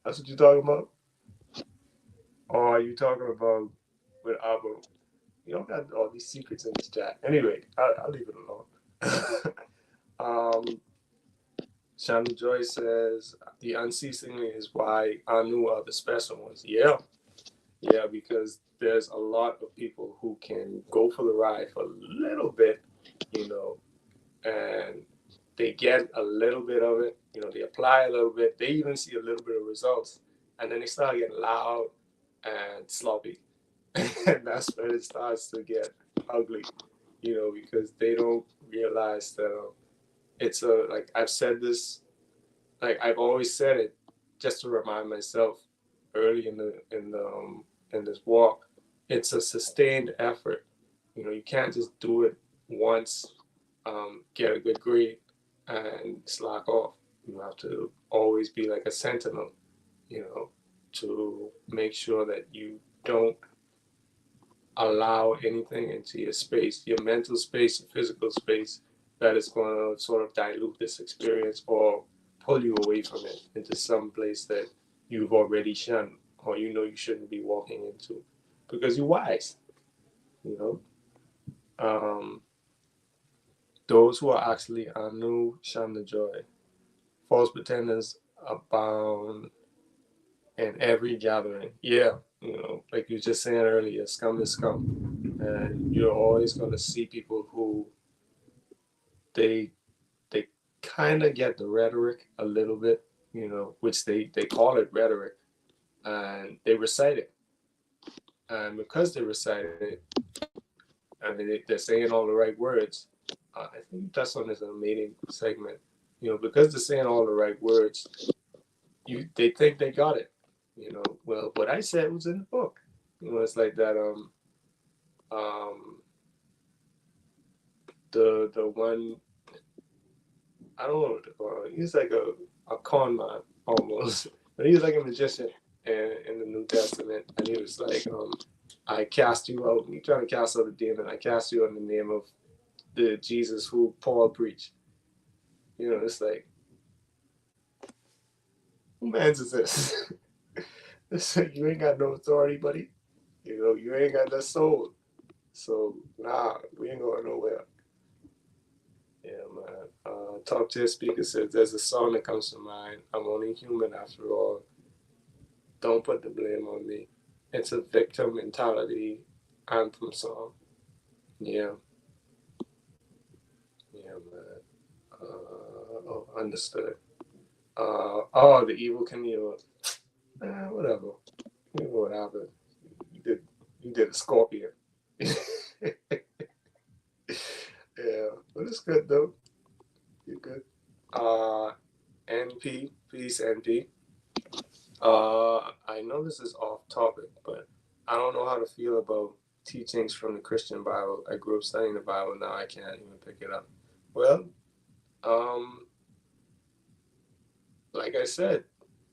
That's what you're talking about? Or are you talking about with Abu? You don't got all these secrets in this chat. Anyway, I'll leave it alone. Shani Joy says, the unceasingly is why Anu are the special ones. Yeah, because there's a lot of people who can go for the ride for a little bit you know, and they get a little bit of it, they apply a little bit, they even see a little bit of results, and then they start getting loud and sloppy. And that's when it starts to get ugly, because they don't realize that it's like I've said this, like I've always said it, just to remind myself early in this walk, it's a sustained effort. You can't just do it once, get a good grade, and slack off. You have to always be like a sentinel, you know, to make sure that you don't allow anything into your space, your mental space, your physical space, that is going to sort of dilute this experience or pull you away from it into some place that you've already shunned or you shouldn't be walking into because you're wise, you know. Those who are actually anu shun the joy. False pretenders abound in every gathering. Yeah, like you were just saying earlier, scum is scum. And you're always going to see people who they they kind of get the rhetoric a little bit, which they call it rhetoric, and they recite it. And because they recite it, and they're saying all the right words, I think that's on this amazing segment. Because they're saying all the right words, they think they got it. Well, what I said was in the book. It's like that. Um, the one, I don't know what to call him. He's like a con man almost, but he's like a magician in the New Testament, and he was like, I cast you out. You trying to cast out a demon? I cast you out in the name of the Jesus who Paul preached. It's like, who man's is this? It's like, you ain't got no authority, buddy. You ain't got that soul. So nah, we ain't going nowhere. Yeah, man. Top tier speaker says there's a song that comes to mind. I'm only human after all. Don't put the blame on me. It's a victim mentality anthem song. Yeah, yeah, man. Oh, understood. Oh, the evil Camille. Whatever. You know what happened. You did a scorpion. Yeah, but it's good though. You're good. NP, peace, NP. I know this is off topic, but I don't know how to feel about teachings from the Christian Bible. I grew up studying the Bible, now I can't even pick it up. Well, um, like I said,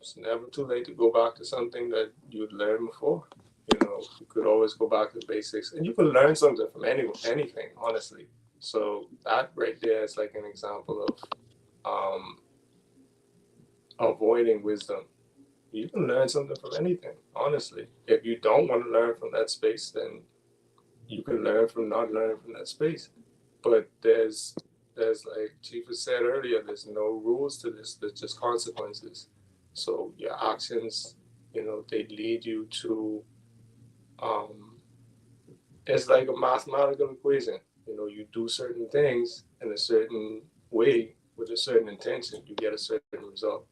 it's never too late to go back to something that you'd learned before. You could always go back to the basics, and you could learn something from anything, honestly. So that right there is like an example of avoiding wisdom. You can learn something from anything, honestly. If you don't want to learn from that space, then you can learn from not learning from that space. But there's like Chief has said earlier, there's no rules to this. There's just consequences. So your actions, they lead you to. It's like a mathematical equation. You do certain things in a certain way with a certain intention, you get a certain result.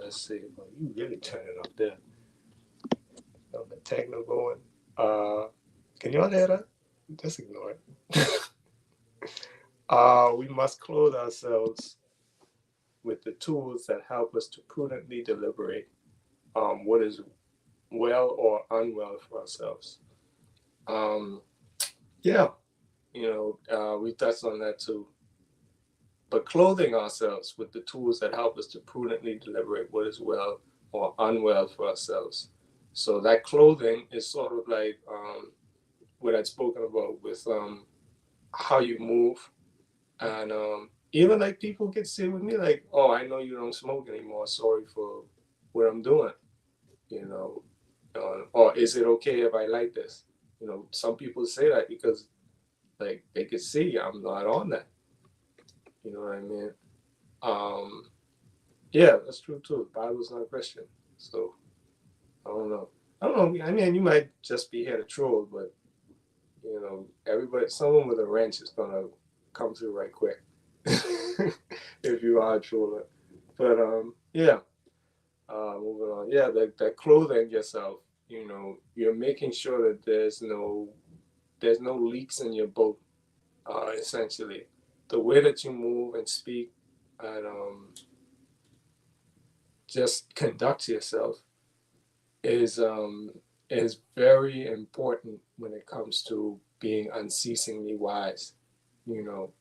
Let's see. Oh, you really turn it up there. The techno going. Can you all hear that? Just ignore it. We must clothe ourselves with the tools that help us to prudently deliberate what is well or unwell for ourselves. Yeah, we touched on that too. But clothing ourselves with the tools that help us to prudently deliberate what is well or unwell for ourselves. So that clothing is sort of like what I'd spoken about with how you move. And even like people can say with me, like, oh, I know you don't smoke anymore. Sorry for what I'm doing, or is it okay if I like this? Some people say that because like they could see I'm not on that. You know what I mean? Yeah, that's true too. The Bible's not Christian, so I don't know. I don't know. I mean, you might just be here to troll, but You know, everybody, someone with a wrench is gonna come through right quick if you are a jeweler. But yeah. Moving on. Yeah, that clothing yourself. You know, you're making sure that there's no leaks in your boat. Essentially, the way that you move and speak and just conduct yourself is um, is very important when it comes to being unceasingly wise. You know,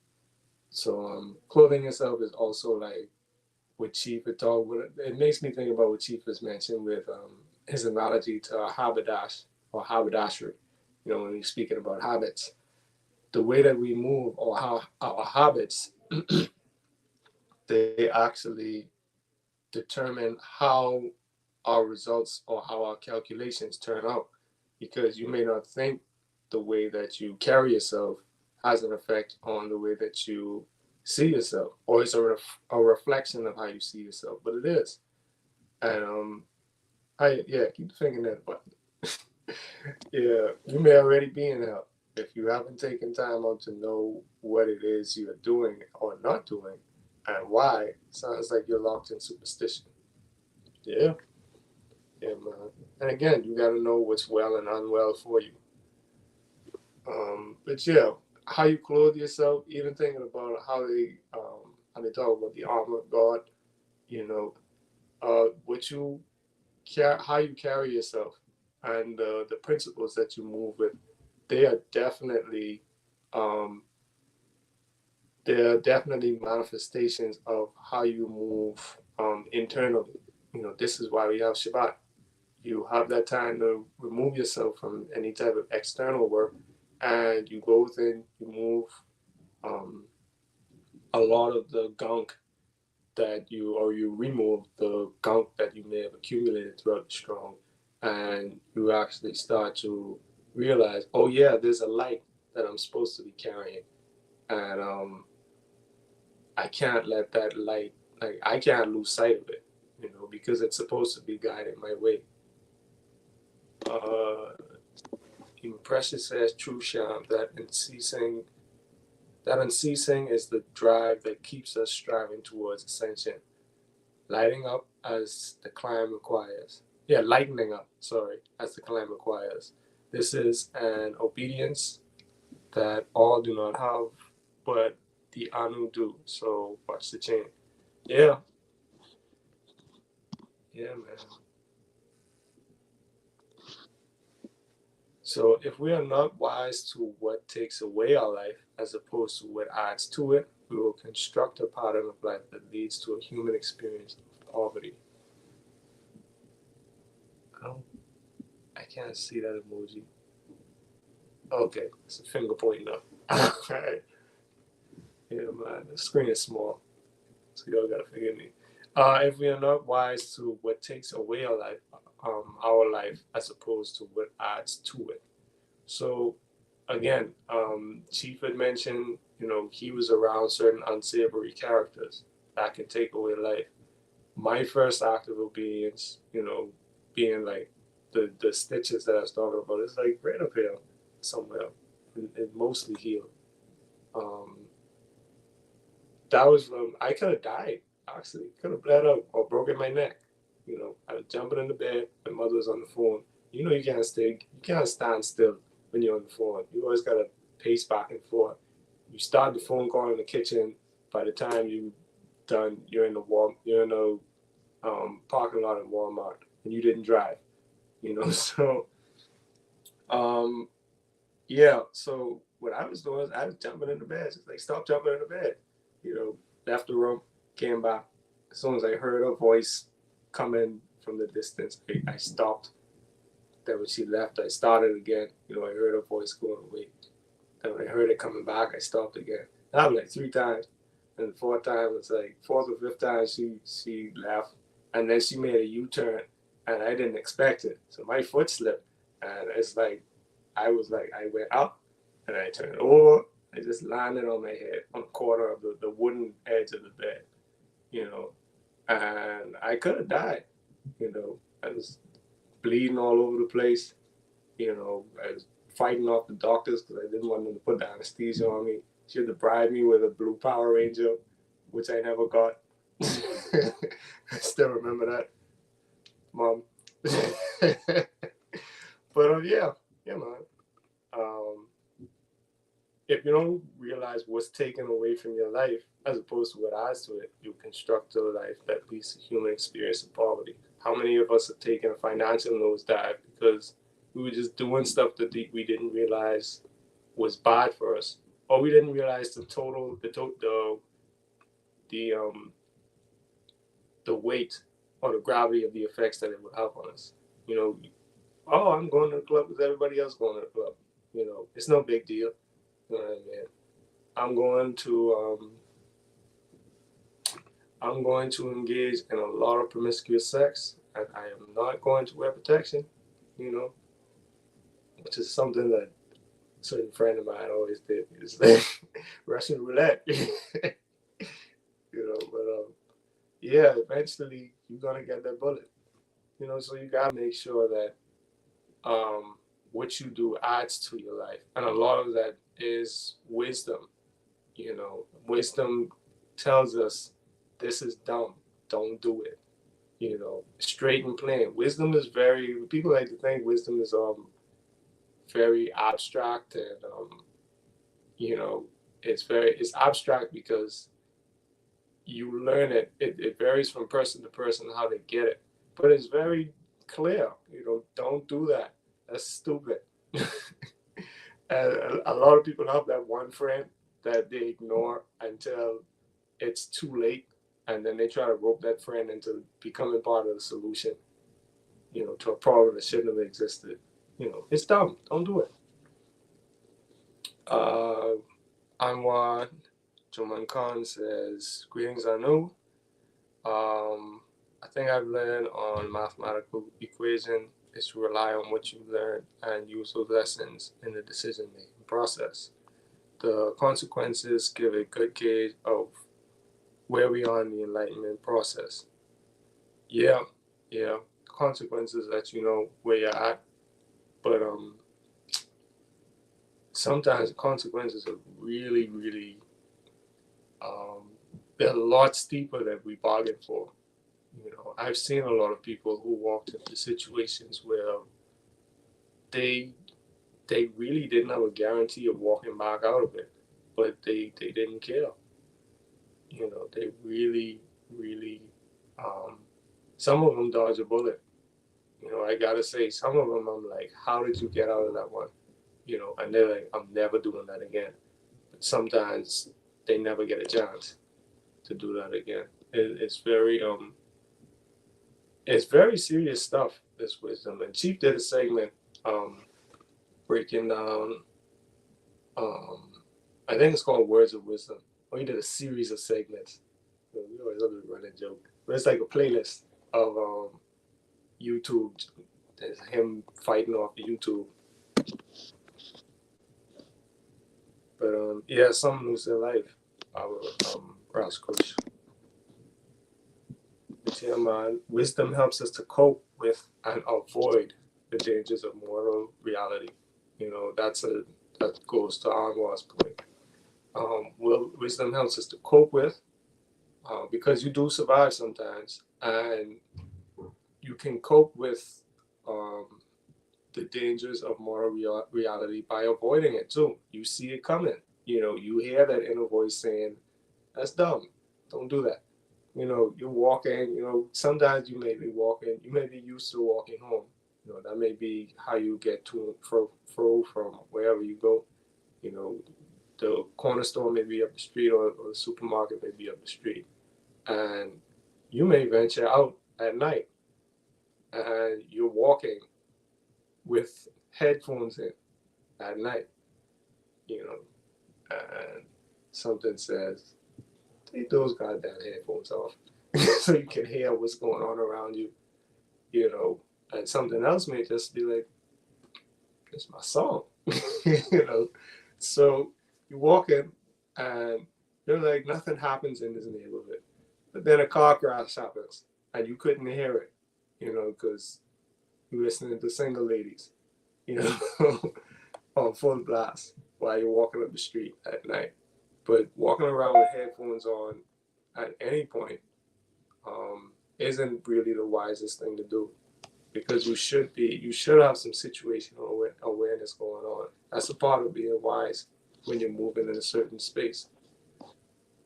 so clothing yourself is also like what Chief had talked. It makes me think about what Chief has mentioned with his analogy to a haberdash or haberdashery. You know, when he's speaking about habits, the way that we move or how our habits they actually determine how our results or how our calculations turn out. Because you may not think the way that you carry yourself has an effect on the way that you see yourself, or it's a reflection of how you see yourself, but it is. And I yeah, keep the finger in that button. Yeah, you may already be in hell if you haven't taken time out to know what it is you're doing or not doing, and why. Sounds like you're locked in superstition. Yeah, yeah, man. And again, you got to know what's well and unwell for you. But yeah, how you clothe yourself, even thinking about how they talk about the armor of God. You know, what you how you carry yourself, and the principles that you move with, they are definitely um, manifestations of how you move internally. You know, this is why we have Shabbat. You have that time to remove yourself from any type of external work, and you go within, you move um, a lot of the gunk you remove the gunk that you may have accumulated throughout the strong, and you actually start to realize, oh yeah, there's a light that I'm supposed to be carrying, and I can't let that light, like I can't lose sight of it, you know, because it's supposed to be guiding my way. Uh, Even Precious says, "True Sham, that unceasing is the drive that keeps us striving towards ascension, lighting up as the climb requires." Yeah, lightening up, sorry, as the climb requires. This is an obedience that all do not have, but the Anu do. So watch the chain. Yeah, yeah, man. So if we are not wise to what takes away our life as opposed to what adds to it, we will construct a pattern of life that leads to a human experience of poverty. I don't, I can't see that emoji. Okay, it's a finger pointing up. Alright. Yeah, man, the screen is small, so y'all gotta forgive me. If we are not wise to what takes away our life as opposed to what adds to it. So again, Chief had mentioned, you know, he was around certain unsavory characters that can take away life. My first act of obedience, you know, being like the stitches that I was talking about, is like right up here somewhere, and mostly healed. Um, that was I could have died. Actually, could have bled out or broken my neck. You know, I was jumping in the bed. My mother was on the phone. You know, you can't stand still when you're on the phone. You always gotta pace back and forth. You start the phone call in the kitchen. By the time you done, you're in the parking lot at Walmart, and you didn't drive. You know, so um, yeah. So what I was doing is I was jumping in the bed. Just like stop jumping in the bed. You know, left the room, came back. As soon as I heard a voice coming from the distance, I stopped. Then when she left, I started again. You know, I heard her voice going away. Then when I heard it coming back, I stopped again. That happened like three times. And the fourth time, it's like fourth or fifth time, she left, and then she made a U-turn, and I didn't expect it, so my foot slipped, and it's like I went up, and I turned over. I just landed on my head on the corner of the wooden edge of the bed, you know, and I could have died, you know. I was bleeding all over the place, you know. I was fighting off the doctors because I didn't want them to put the anesthesia on me. She had to bribe me with a blue Power Ranger, which I never got. I still remember that, Mom. But yeah, man. If you don't realize what's taken away from your life, as opposed to what adds to it, you construct a life that leads to human experience of poverty. How many of us have taken a financial nosedive because we were just doing stuff that we didn't realize was bad for us, or we didn't realize the weight or the gravity of the effects that it would have on us. You know, oh, I'm going to the club because everybody else going to the club. You know, it's no big deal. You know what I mean? I'm going to engage in a lot of promiscuous sex, and I am not going to wear protection, you know, which is something that a certain friend of mine always did. It's like Russian roulette, you know. But yeah, eventually you're gonna get that bullet, you know. So you gotta make sure that what you do adds to your life, and a lot of that is wisdom. You know, wisdom tells us this is dumb, don't do it. You know, straight and plain. Wisdom is very, people like to think wisdom is very abstract, and you know, it's abstract because you learn it. It varies from person to person how they get it, but it's very clear. You know, don't do that. That's stupid. And a lot of people have that one friend that they ignore until it's too late, and then they try to rope that friend into becoming part of the solution, you know, to a problem that shouldn't have existed. You know, it's dumb. Don't do it. Anwar Juman Khan says, greetings, Anu. I think I've learned on mathematical equation is to rely on what you learn and use those lessons in the decision-making process. The consequences give a good gauge of where we are in the enlightenment process. Yeah. Consequences let you know where you're at, but sometimes the consequences are really, really they're a lot steeper than we bargained for. You know, I've seen a lot of people who walked into situations where they really didn't have a guarantee of walking back out of it, but they didn't care. You know, they really, really, some of them dodge a bullet. You know, I gotta say, some of them I'm like, how did you get out of that one? You know, and they're like, I'm never doing that again. But sometimes they never get a chance to do that again. It's very serious stuff, this wisdom. And Chief did a segment breaking down, I think it's called Words of Wisdom. Or he did a series of segments. We always love to run a joke. But it's like a playlist of YouTube. There's him fighting off YouTube. But yeah, some lose their life. Our Rouse Coach. Yeah, man. Wisdom helps us to cope with and avoid the dangers of mortal reality. You know, that goes to Anwar's point. Wisdom helps us to cope with, because you do survive sometimes, and you can cope with the dangers of mortal reality by avoiding it too. You see it coming. You know, you hear that inner voice saying, "That's dumb. Don't do that." You know, you're walking. You know, sometimes you may be walking. You may be used to walking home. You know, that may be how you get to and fro from wherever you go. You know, the corner store may be up the street, or the supermarket may be up the street, and you may venture out at night, and you're walking with headphones in at night, you know, and something says, take those goddamn headphones off so you can hear what's going on around you, you know, and something else may just be like, it's my song, you know. So you walk in and you're like, nothing happens in this neighborhood. But then a car crash happens and you couldn't hear it, you know, because you're listening to single ladies, you know. on full blast while you're walking up the street at night. But walking around with headphones on at any point isn't really the wisest thing to do, because you should have some situational awareness going on. That's a part of being wise when you're moving in a certain space.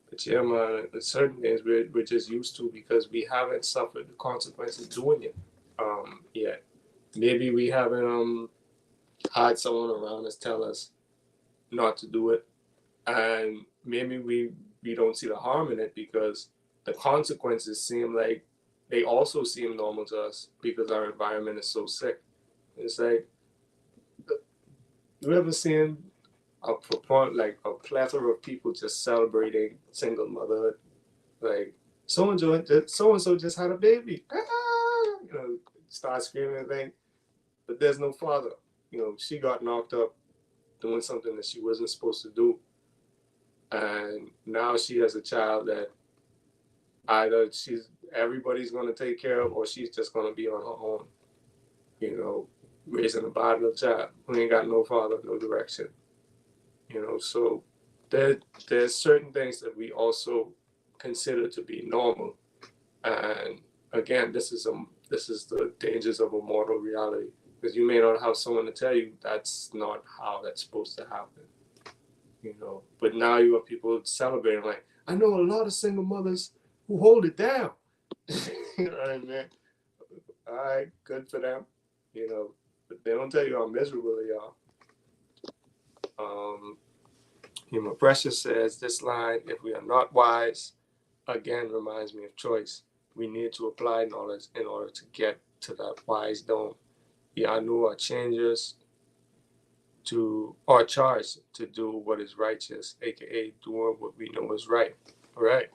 But yeah, man, certain things we're just used to because we haven't suffered the consequences doing it yet. Maybe we haven't had someone around us tell us not to do it, and maybe we don't see the harm in it because the consequences seem like they also seem normal to us because our environment is so sick. It's like, you ever seen a plethora of people just celebrating single motherhood? Like, so and so just had a baby, start screaming and thing, but there's no father. She got knocked up doing something that she wasn't supposed to do, and now she has a child that either everybody's going to take care of, or she's just going to be on her own, raising a bad little child who ain't got no father, no direction. So there's certain things that we also consider to be normal, and again, this is the dangers of a mortal reality, because you may not have someone to tell you that's not how that's supposed to happen. But now you have people celebrating, like, I know a lot of single mothers who hold it down. You know what I mean? All right, good for them. But they don't tell you how miserable they are. Precious says this line, if we are not wise, again reminds me of choice. We need to apply knowledge in order to get to that wise dome. The Anu are charged to do what is righteous, aka doing what we know is right. Right.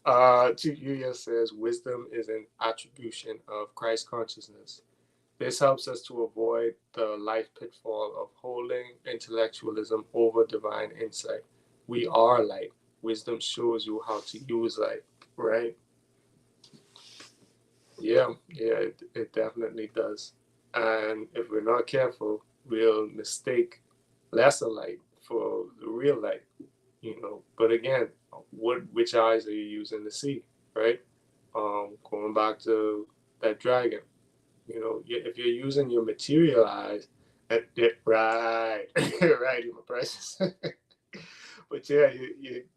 Yuya says wisdom is an attribution of Christ consciousness. This helps us to avoid the life pitfall of holding intellectualism over divine insight. We are light. Wisdom shows you how to use light, right? Yeah, it definitely does. And if we're not careful, we'll mistake lesser light for the real light, But again, which eyes are you using to see, right? Going back to that dragon, if you're using your material eyes, right, right, my precious. But yeah,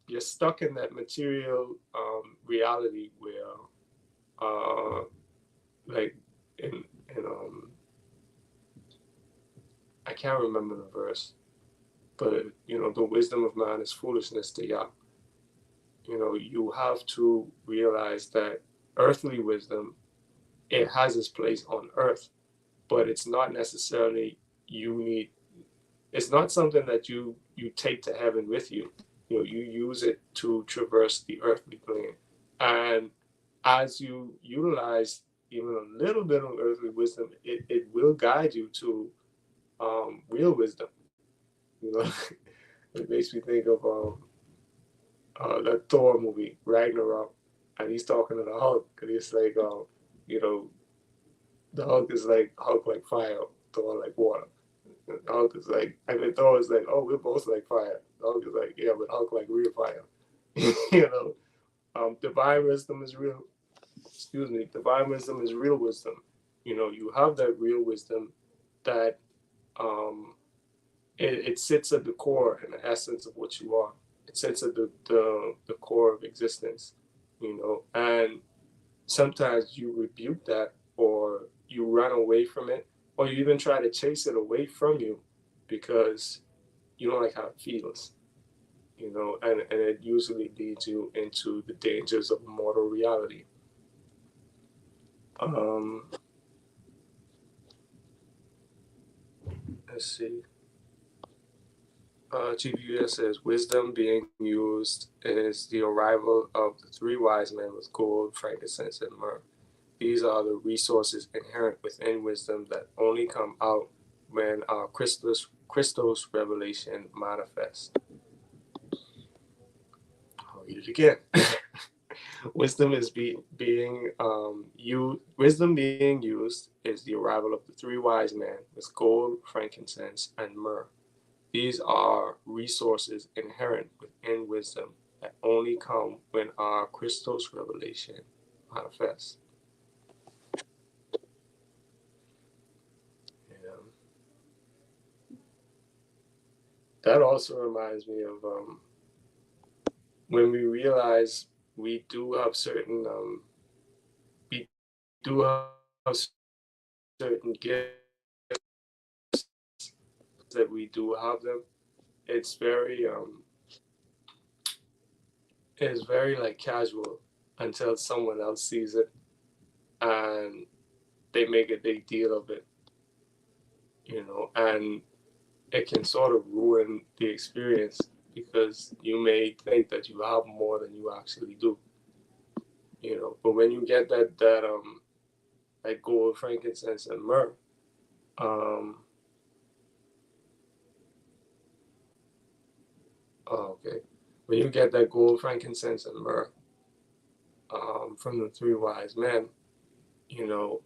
you're stuck in that material reality where, like in I can't remember the verse, but the wisdom of man is foolishness to Yah. You have to realize that earthly wisdom, it has its place on earth, but it's not necessarily it's not something that you take to heaven with you. You use it to traverse the earthly plane, and as you utilize even a little bit of earthly wisdom, it will guide you to real wisdom. It makes me think of that Thor movie, Ragnarok, and he's talking to the Hulk, and he's like, the Hulk is like fire, Thor like water. And the Hulk is like, and then Thor is like, oh, we're both like fire. The Hulk is like, yeah, but Hulk like real fire. Divine wisdom is real. Excuse me, divine wisdom is real wisdom. You have that real wisdom that it sits at the core and the essence of what you are. It sits at the core of existence, and sometimes you rebuke that, or you run away from it, or you even try to chase it away from you because you don't like how it feels, and it usually leads you into the dangers of mortal reality. Let's see. GBUS says, wisdom being used is the arrival of the three wise men with gold, frankincense, and myrrh. These are the resources inherent within wisdom that only come out when our Christos revelation manifests. I'll read it again. Wisdom is wisdom being used is the arrival of the three wise men with gold, frankincense, and myrrh. These are resources inherent within wisdom that only come when our Christos revelation manifests. Yeah. That also reminds me of when we realize we do have certain we do have certain gifts that we do have them. It's very it's very like casual until someone else sees it and they make a big deal of it, and it can sort of ruin the experience because you may think that you have more than you actually do, but when you get that gold, frankincense, and myrrh, um oh, okay, when you get that gold, frankincense, and myrrh from the three wise men, you know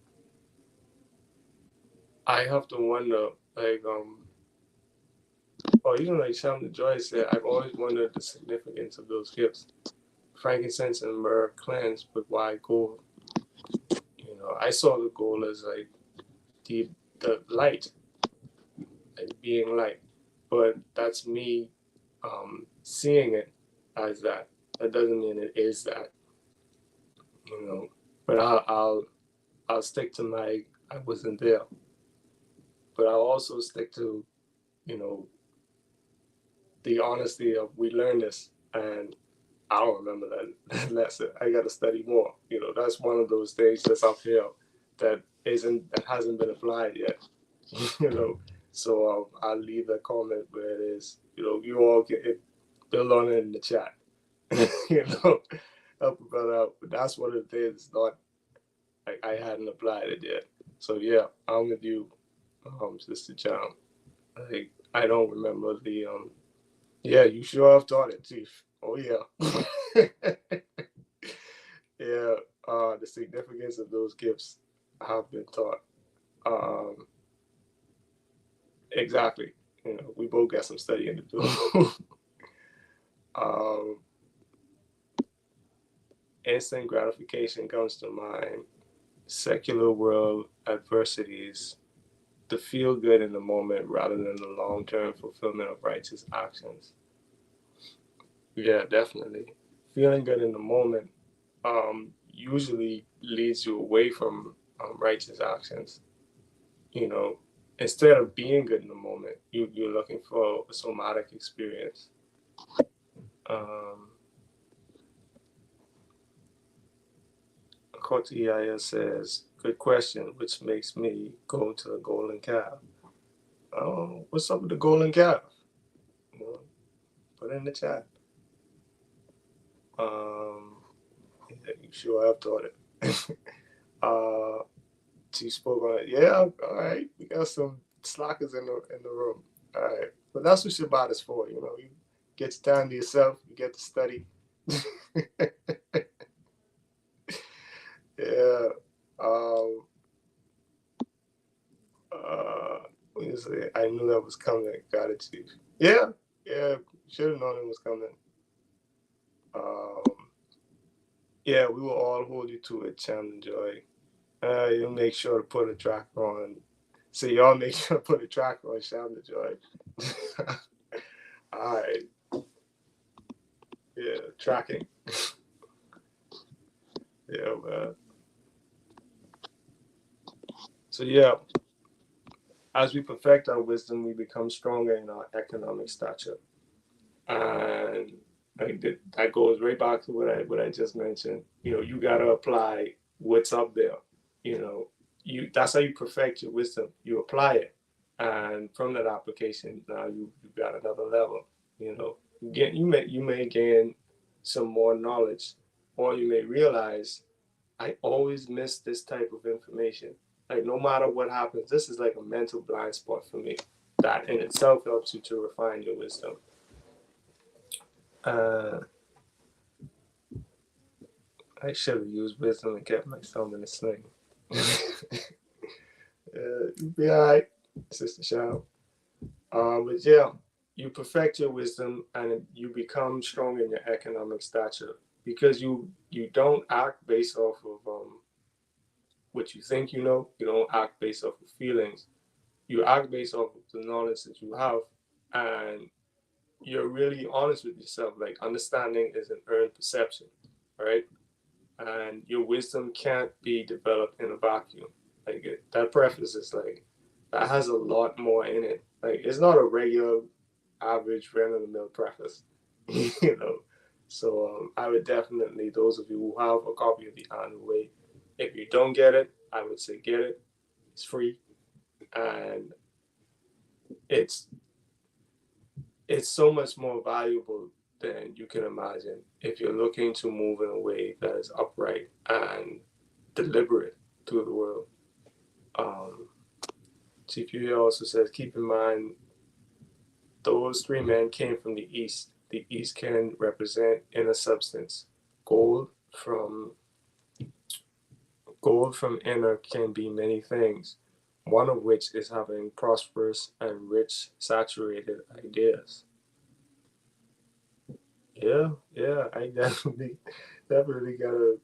I have to wonder, like, or even like Shem Joy said, I've always wondered the significance of those gifts. Frankincense and myrrh cleansed with white gold. I saw the gold as like the light, like being light, but that's me seeing it as that. That doesn't mean it is that, you know. But I'll stick to my I wasn't there, but I'll also stick to you know the honesty of we learned this and I don't remember that lesson. I got to study more. That's one of those things that's up here that hasn't been applied yet. you know. So I'll leave the comment where it is. You all can build on it in the chat. Help a brother out. But that's one of the things not I hadn't applied it yet. So yeah, I'm with you, Sister John. I don't remember the Yeah, you sure have taught it, Chief. Oh yeah. Yeah, the significance of those gifts have been taught. Um, exactly. We both got some studying to do. um, Instant gratification comes to mind. Secular world adversities, the feel good in the moment rather than the long term fulfillment of righteous actions. Yeah, definitely. Feeling good in the moment usually leads you away from righteous actions. You know, Instead of being good in the moment, you're looking for a somatic experience. Um, Kotiaya says, "Good question," which makes me go to the golden calf. What's up with the golden calf? Put it in the chat. Yeah, you sure have taught it. She spoke on it. Yeah, all right. We got some slackers in the room. All right, but that's what Shabbat is for. You get your time to yourself. You get to study. Yeah. Um. What do you say? I knew that was coming. Got it, Chief. Yeah. Yeah. Should have known it was coming. Um. Yeah, we will all hold you to it, Cham and Joy. You'll make sure to put a tracker on. So y'all make sure to put a tracker on Sham and Joy. All right. Yeah, tracking. Yeah, man. So yeah, as we perfect our wisdom, we become stronger in our economic stature, and that goes right back to what I just mentioned. You gotta apply what's up there. That's how you perfect your wisdom. You apply it, and from that application, now you got another level. You may gain some more knowledge, or you may realize I always miss this type of information. Like no matter what happens, this is like a mental blind spot for me. That in itself helps you to refine your wisdom. Uh, I should have used wisdom and kept my thumb in a sling. You'll be all right, Sister Shoutout. But yeah, you perfect your wisdom and you become strong in your economic stature because you don't act based off of what you think you know. You don't act based off of feelings. You act based off of the knowledge that you have, and you're really honest with yourself. Like understanding is an earned perception, right? And your wisdom can't be developed in a vacuum. Like that preface is like that has a lot more in it. Like it's not a regular, average, run-of-the-mill preface, you know. So I would definitely, those of you who have a copy of the On the Way, if you don't get it, I would say get it. It's free, and it's it's so much more valuable than you can imagine if you're looking to move in a way that is upright and deliberate through the world. Chief Yuya also says, keep in mind, those three men came from the East. The East can represent inner substance. Gold from inner can be many things, one of which is having prosperous and rich, saturated ideas. Yeah, I definitely gotta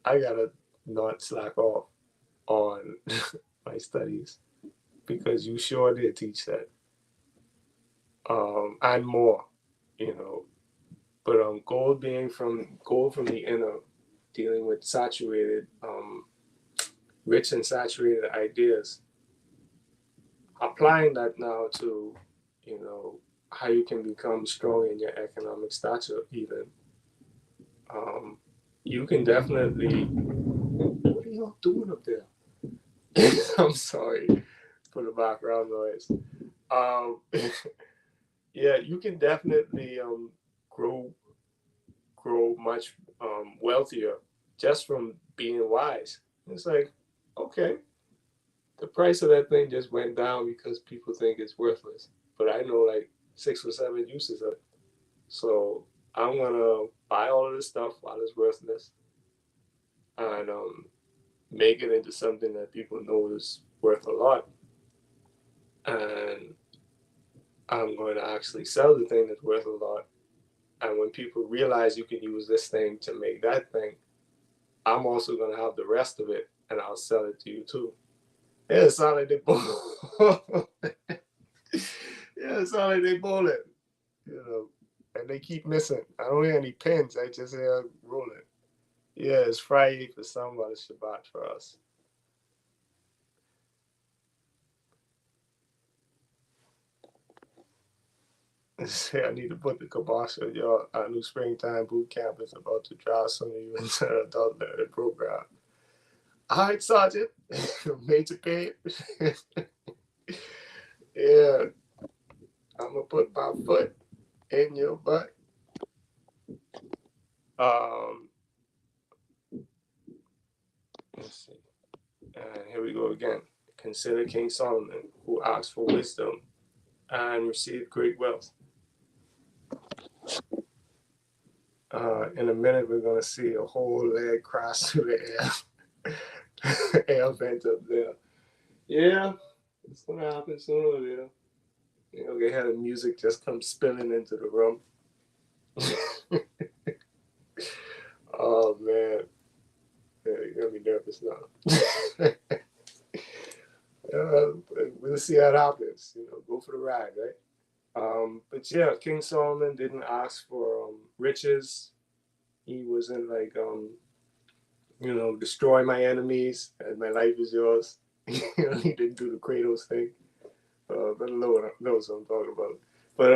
I gotta not slack off on my studies because you sure did teach that. And more, you know. But gold from the inner, dealing with saturated, rich and saturated ideas, applying that now to, you know, how you can become strong in your economic stature even. You can definitely, what are y'all doing up there? I'm sorry for the background noise. Um, yeah, you can definitely grow much wealthier just from being wise. It's like, okay, the price of that thing just went down because people think it's worthless. But I know like 6 or 7 uses of it. So I'm gonna buy all of this stuff while it's worthless and make it into something that people know is worth a lot. And I'm going to actually sell the thing that's worth a lot. And when people realize you can use this thing to make that thing, I'm also going to have the rest of it and I'll sell it to you too. Yeah, it sounds like they both. Yeah, it sounds like they bowling, you know, and they keep missing. I don't hear any pins. I just hear rolling. Yeah, it's Friday for some, but it's Shabbat for us. I need to put the kibosh on y'all. Our new springtime boot camp is about to drive some of you into the adult learning program. All right, Sergeant. Major Payne. Yeah, I'm going to put my foot in your butt. Let's see. And here we go again. Consider King Solomon, who asked for wisdom and received great wealth. In a minute, we're going to see a whole leg cross through the air. Air vent up there. Yeah, it's going to happen sooner or later. You know, they had the music just come spilling into the room. Oh, man. Yeah, you're going to be nervous now. We'll see how it happens. You know, go for the ride, right? But yeah, King Solomon didn't ask for riches. He wasn't like, you know, destroy my enemies and my life is yours. You know, he didn't do the Kratos thing. But Lord knows what I'm talking about. But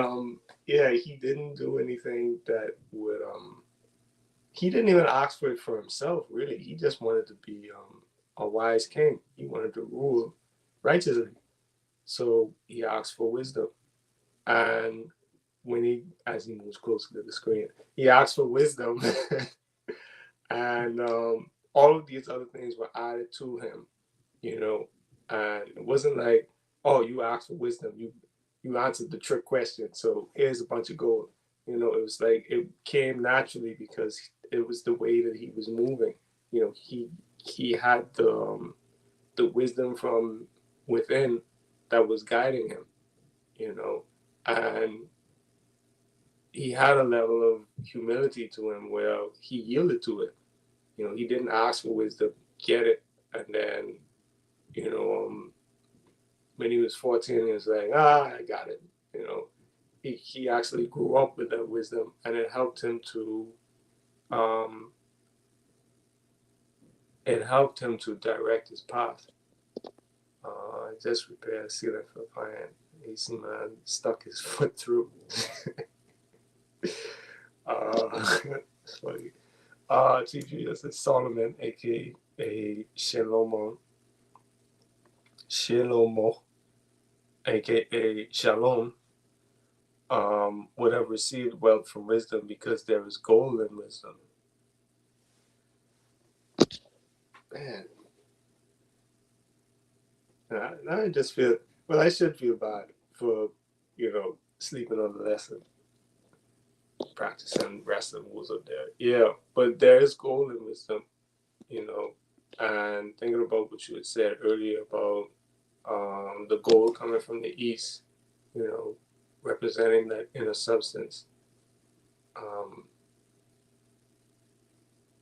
yeah, he didn't do anything that would he didn't even ask for it for himself, really. He just wanted to be a wise king. He wanted to rule righteously. So he asked for wisdom. And when as he moves closer to the screen, he asked for wisdom. And all of these other things were added to him, you know. And it wasn't like, oh, you asked for wisdom, you answered the trick question, so here's a bunch of gold. You know, it was like it came naturally because it was the way that he was moving. You know, he had the wisdom from within that was guiding him. You know, and he had a level of humility to him where he yielded to it. You know, he didn't ask for wisdom, get it, and then, you know, when he was 14, he was like, I got it. You know, he actually grew up with that wisdom, and it helped him to direct his path. I just repaired a ceiling for a client. AC man stuck his foot through. It's funny. Chief Jesus is Solomon, aka Shalomo, aka Shalom, would have received wealth from wisdom because there is gold in wisdom. Man, now I just feel, well, I should feel bad for, you know, sleeping on the lesson, practicing rest and rules up there. Yeah, but there is gold in wisdom, you know, and thinking about what you had said earlier about the gold coming from the east, you know, representing that inner substance.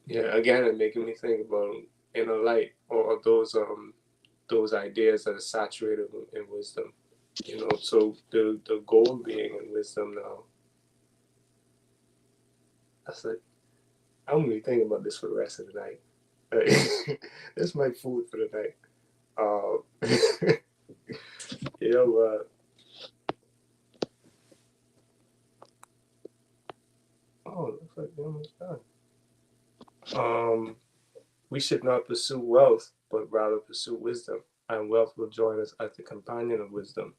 Yeah, again, it making me think about inner light, or those ideas that are saturated in wisdom. You know, so the gold being in wisdom now. That's like, I'm gonna be thinking about this for the rest of the night. That's my food for the night. You know what? Oh, looks like we're almost done. We should not pursue wealth, but rather pursue wisdom, and wealth will join us as the companion of wisdom.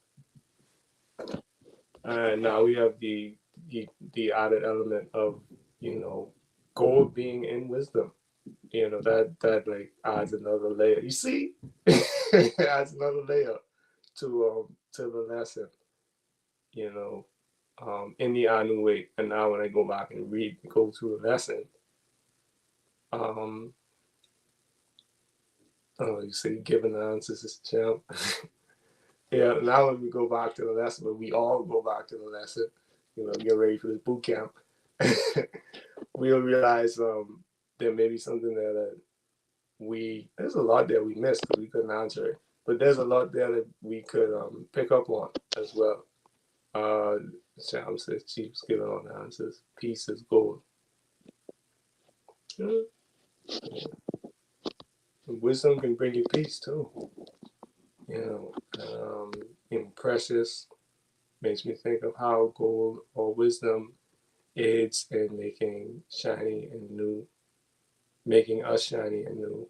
And now we have the added element of, you know, gold being in wisdom. You know, that like adds another layer. You see, it adds another layer to the lesson. You know, in the Anu way. And now when I go back and go through the lesson, oh, you see, giving the answers is champ. Yeah, now when we go back to the lesson, when we all go back to the lesson, you know, get ready for this boot camp, we'll realize there may be something there that there's a lot there we missed because we couldn't answer it. But there's a lot there that we could pick up on as well. Sam says, Chief's giving all the answers. Peace is gold. Yeah. Wisdom can bring you peace too. You know, precious makes me think of how gold or wisdom aids in making shiny and new, making us shiny and new.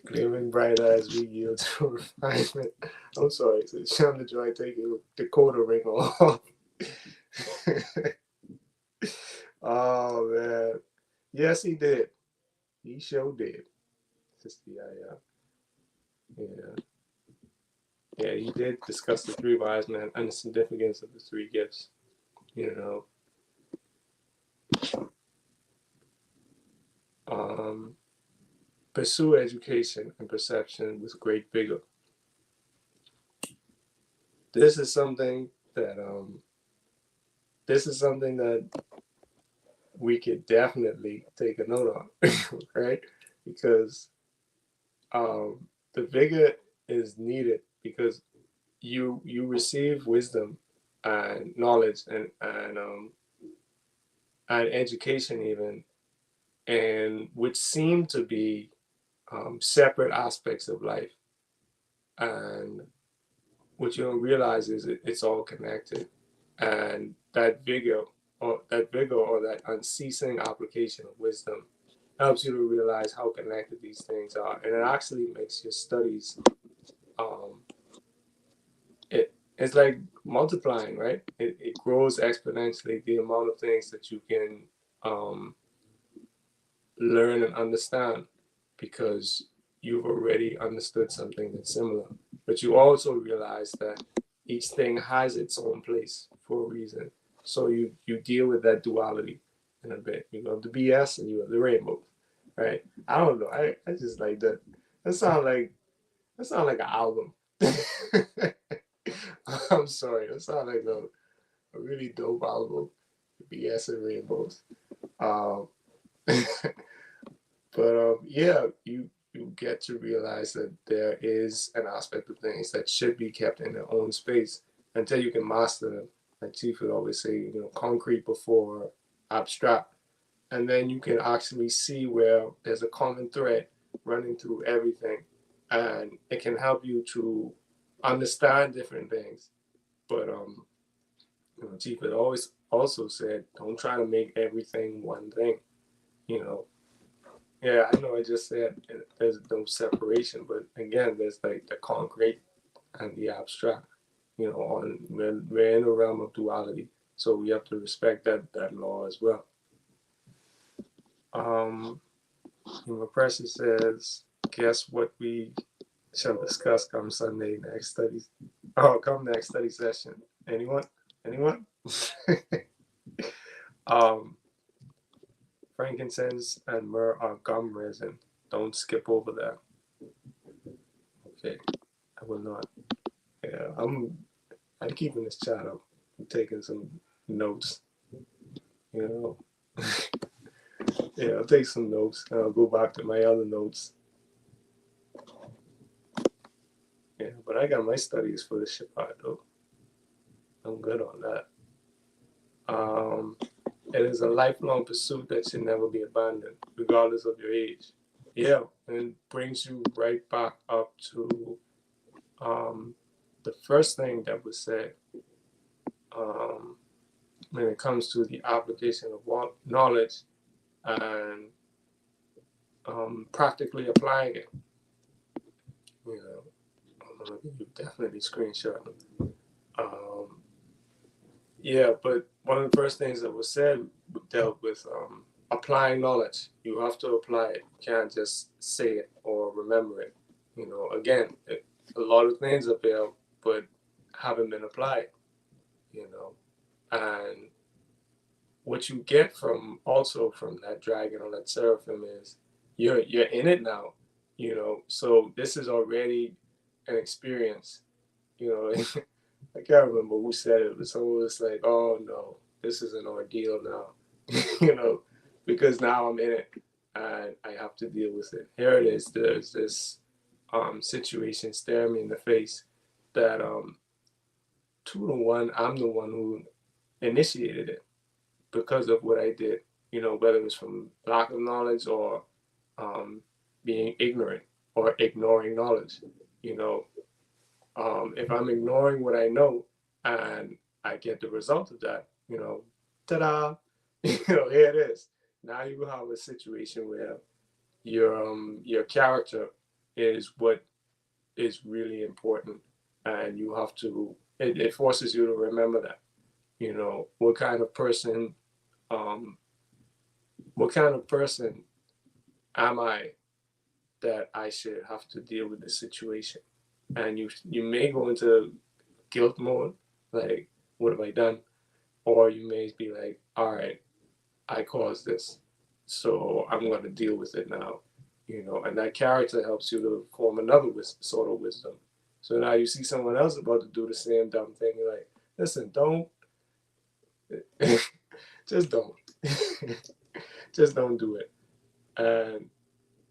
Gleaming brighter as we yield to refinement. I'm sorry, so Sham the joy taking the Dakota ring off. Oh man. Yes, he did. He sure did. Sister Yaya. Yeah. Yeah, he did discuss the three wise men and the significance of the three gifts. You know. Pursue education and perception with great vigor. This is something that we could definitely take a note on, right? Because the vigor is needed because you receive wisdom and knowledge and education even, and which seem to be separate aspects of life, and what you don't realize is it's all connected, and that vigor or that unceasing application of wisdom helps you to realize how connected these things are, and it actually makes your studies it's like multiplying, right? It grows exponentially, the amount of things that you can learn and understand, because you've already understood something that's similar. But you also realize that each thing has its own place for a reason. So you deal with that duality in a bit. You have the BS and you have the rainbow, right? I don't know. I just like that. That sounds like an album. I'm sorry. That sounds like a really dope album. BS and rainbows. Um, but yeah, you get to realize that there is an aspect of things that should be kept in their own space until you can master them. Like Chief would always say, concrete before abstract. And then you can actually see where there's a common thread running through everything. And it can help you to understand different things. But Chief had always also said, don't try to make everything one thing. Yeah, I know I just said there's no separation, but again, there's like the concrete and the abstract. We're in a realm of duality, so we have to respect that law as well. Preface says, guess what we shall discuss come Sunday next study. Come next study session. Anyone? Frankincense and myrrh are gum resin. Don't skip over that. Okay, I will not. Yeah, I'm keeping this chat up. I'm taking some notes. Yeah, I'll take some notes and I'll go back to my other notes. Yeah, but I got my studies for the Shoutout though. I'm good on that. It is a lifelong pursuit that should never be abandoned, regardless of your age. Yeah, and it brings you right back up to the first thing that was said when it comes to the application of knowledge and practically applying it. I'm gonna give you definitely screenshot. Yeah, but one of the first things that was said dealt with applying knowledge. You have to apply it. You can't just say it or remember it. Again, a lot of things are there, but haven't been applied. And what you get from that dragon or that seraphim is you're in it now. So this is already an experience. I can't remember who said it, but someone was like, "Oh no, this is an ordeal now," because now I'm in it and I have to deal with it. Here it is. There's this situation staring me in the face that 2-1, I'm the one who initiated it because of what I did. Whether it was from lack of knowledge or being ignorant or ignoring knowledge. If I'm ignoring what I know and I get the result of that, ta-da, here it is. Now you have a situation where your character is what is really important, and you have to. It forces you to remember that. What kind of person am I that I should have to deal with this situation? And you may go into guilt mode, like, what have I done? Or you may be like, all right, I caused this, so I'm going to deal with it now. And that character helps you to form another sort of wisdom. So now you see someone else about to do the same dumb thing, you're like, listen, don't, just don't. Just don't do it. And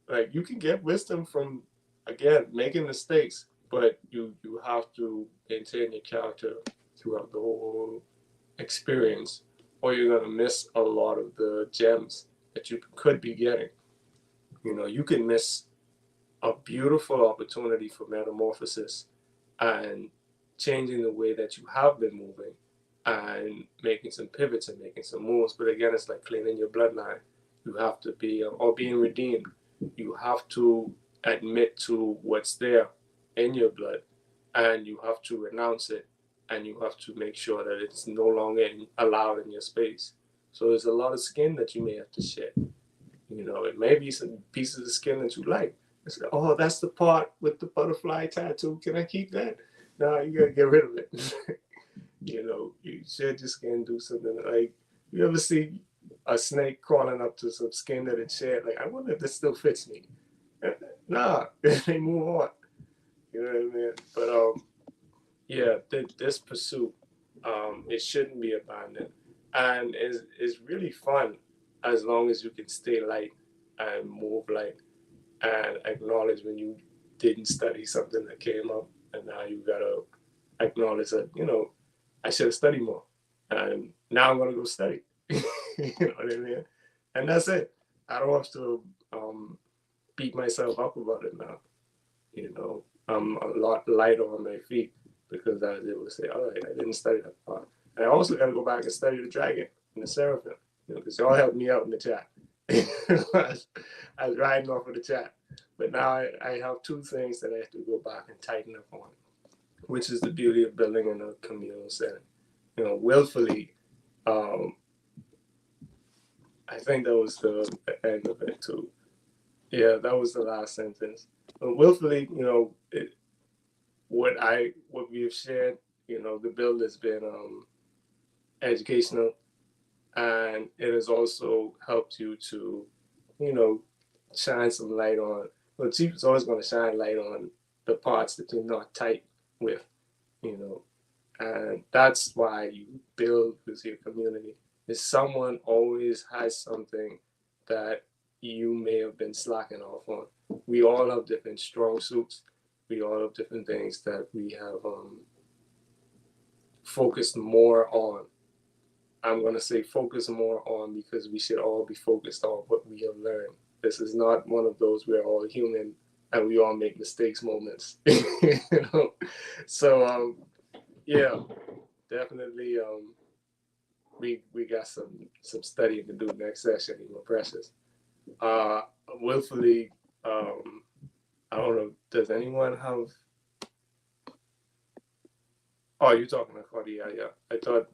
like, you can get wisdom from, again, making mistakes, but you have to maintain your character throughout the whole experience, or you're going to miss a lot of the gems that you could be getting. You can miss a beautiful opportunity for metamorphosis and changing the way that you have been moving and making some pivots and making some moves. But again, it's like cleaning your bloodline. You have to be, or being redeemed, you have to admit to what's there in your blood, and you have to renounce it, and you have to make sure that it's no longer allowed in your space. So there's a lot of skin that you may have to shed. It may be some pieces of skin that you like. It's like, oh, that's the part with the butterfly tattoo. Can I keep that? Nah, you gotta get rid of it. You know, you shed your skin, do something like, you ever see a snake crawling up to some skin that it shed? Like, I wonder if this still fits me. Nah, they move on. You know what I mean? But yeah, this pursuit, it shouldn't be abandoned, and is really fun as long as you can stay light and move light and acknowledge when you didn't study something that came up, and now you gotta acknowledge that, you know, I should have studied more, and now I'm gonna go study. You know what I mean? And that's it. I don't have to beat myself up about it now. You know, I'm a lot lighter on my feet because I was able to say, all right, I didn't study that part. And I also got to go back and study the dragon and the seraphim, you know, because y'all helped me out in the chat. I was riding off of the chat. But now I have two things that I have to go back and tighten up on, which is the beauty of building in a communal setting. You know, willfully, I think that was the end of it too. Yeah, that was the last sentence. But willfully, you know, what we've shared, you know, the build has been educational, and it has also helped you to, you know, shine some light on. Well, Chief is always going to shine light on the parts that you're not tight with, you know, and that's why you build with your community. Is someone always has something that you may have been slacking off on. We all have different strong suits. We all have different things that we have focused more on. I'm going to say focus more on because we should all be focused on what we have learned. This is not one of those we're all human and we all make mistakes moments. You know? So yeah, definitely we got some studying to do next session, you know, Precious. Willfully, I don't know, does anyone have, oh, you're talking to Cardi, yeah. I thought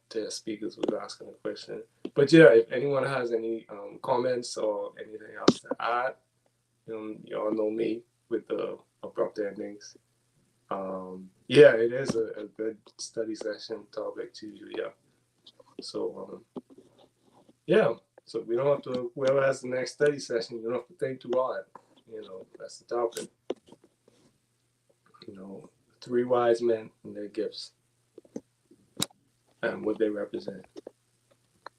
the speakers was asking a question. But yeah, if anyone has any comments or anything else to add, y'all know me with the abrupt endings. Yeah, it is a good study session topic to you, yeah. So yeah, so we don't have to, whoever has the next study session, you don't have to think too hard. You know, that's the topic. You know, three wise men and their gifts and what they represent.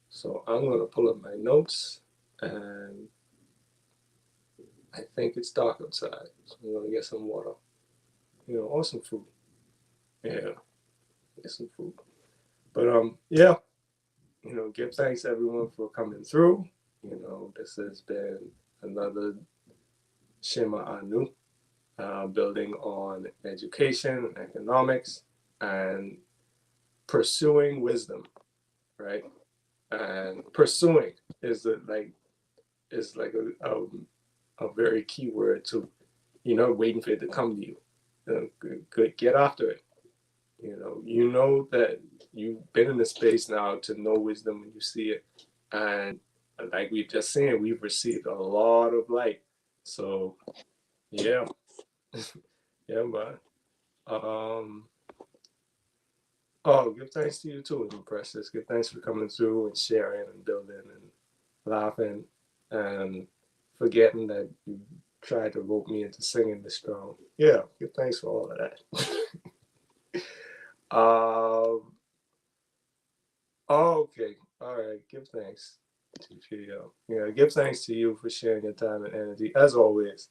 So I'm going to pull up my notes, and I think it's dark outside, so I'm going to get some water, you know, or some food. Yeah, get some food. But yeah, you know, give thanks everyone for coming through. You know, this has been another SHEMA Anu, building on education and economics and pursuing wisdom, right? And pursuing is like a very key word too. You're not waiting for it to come to you. Get after it. You know that you've been in the space now to know wisdom when you see it, and like we've just seen, we've received a lot of light. So yeah, yeah, but oh, give thanks to you too, Precious. Give thanks for coming through and sharing and building and laughing and forgetting that you tried to rope me into singing this strong. Yeah, give thanks for all of that. um, okay, all right. Give thanks to you. Yeah, give thanks to you for sharing your time and energy as always.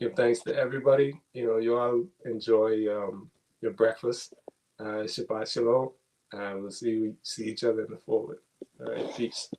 Give thanks to everybody. You all enjoy your breakfast. Shabbat shalom. We'll see each other in the forward. All right, peace.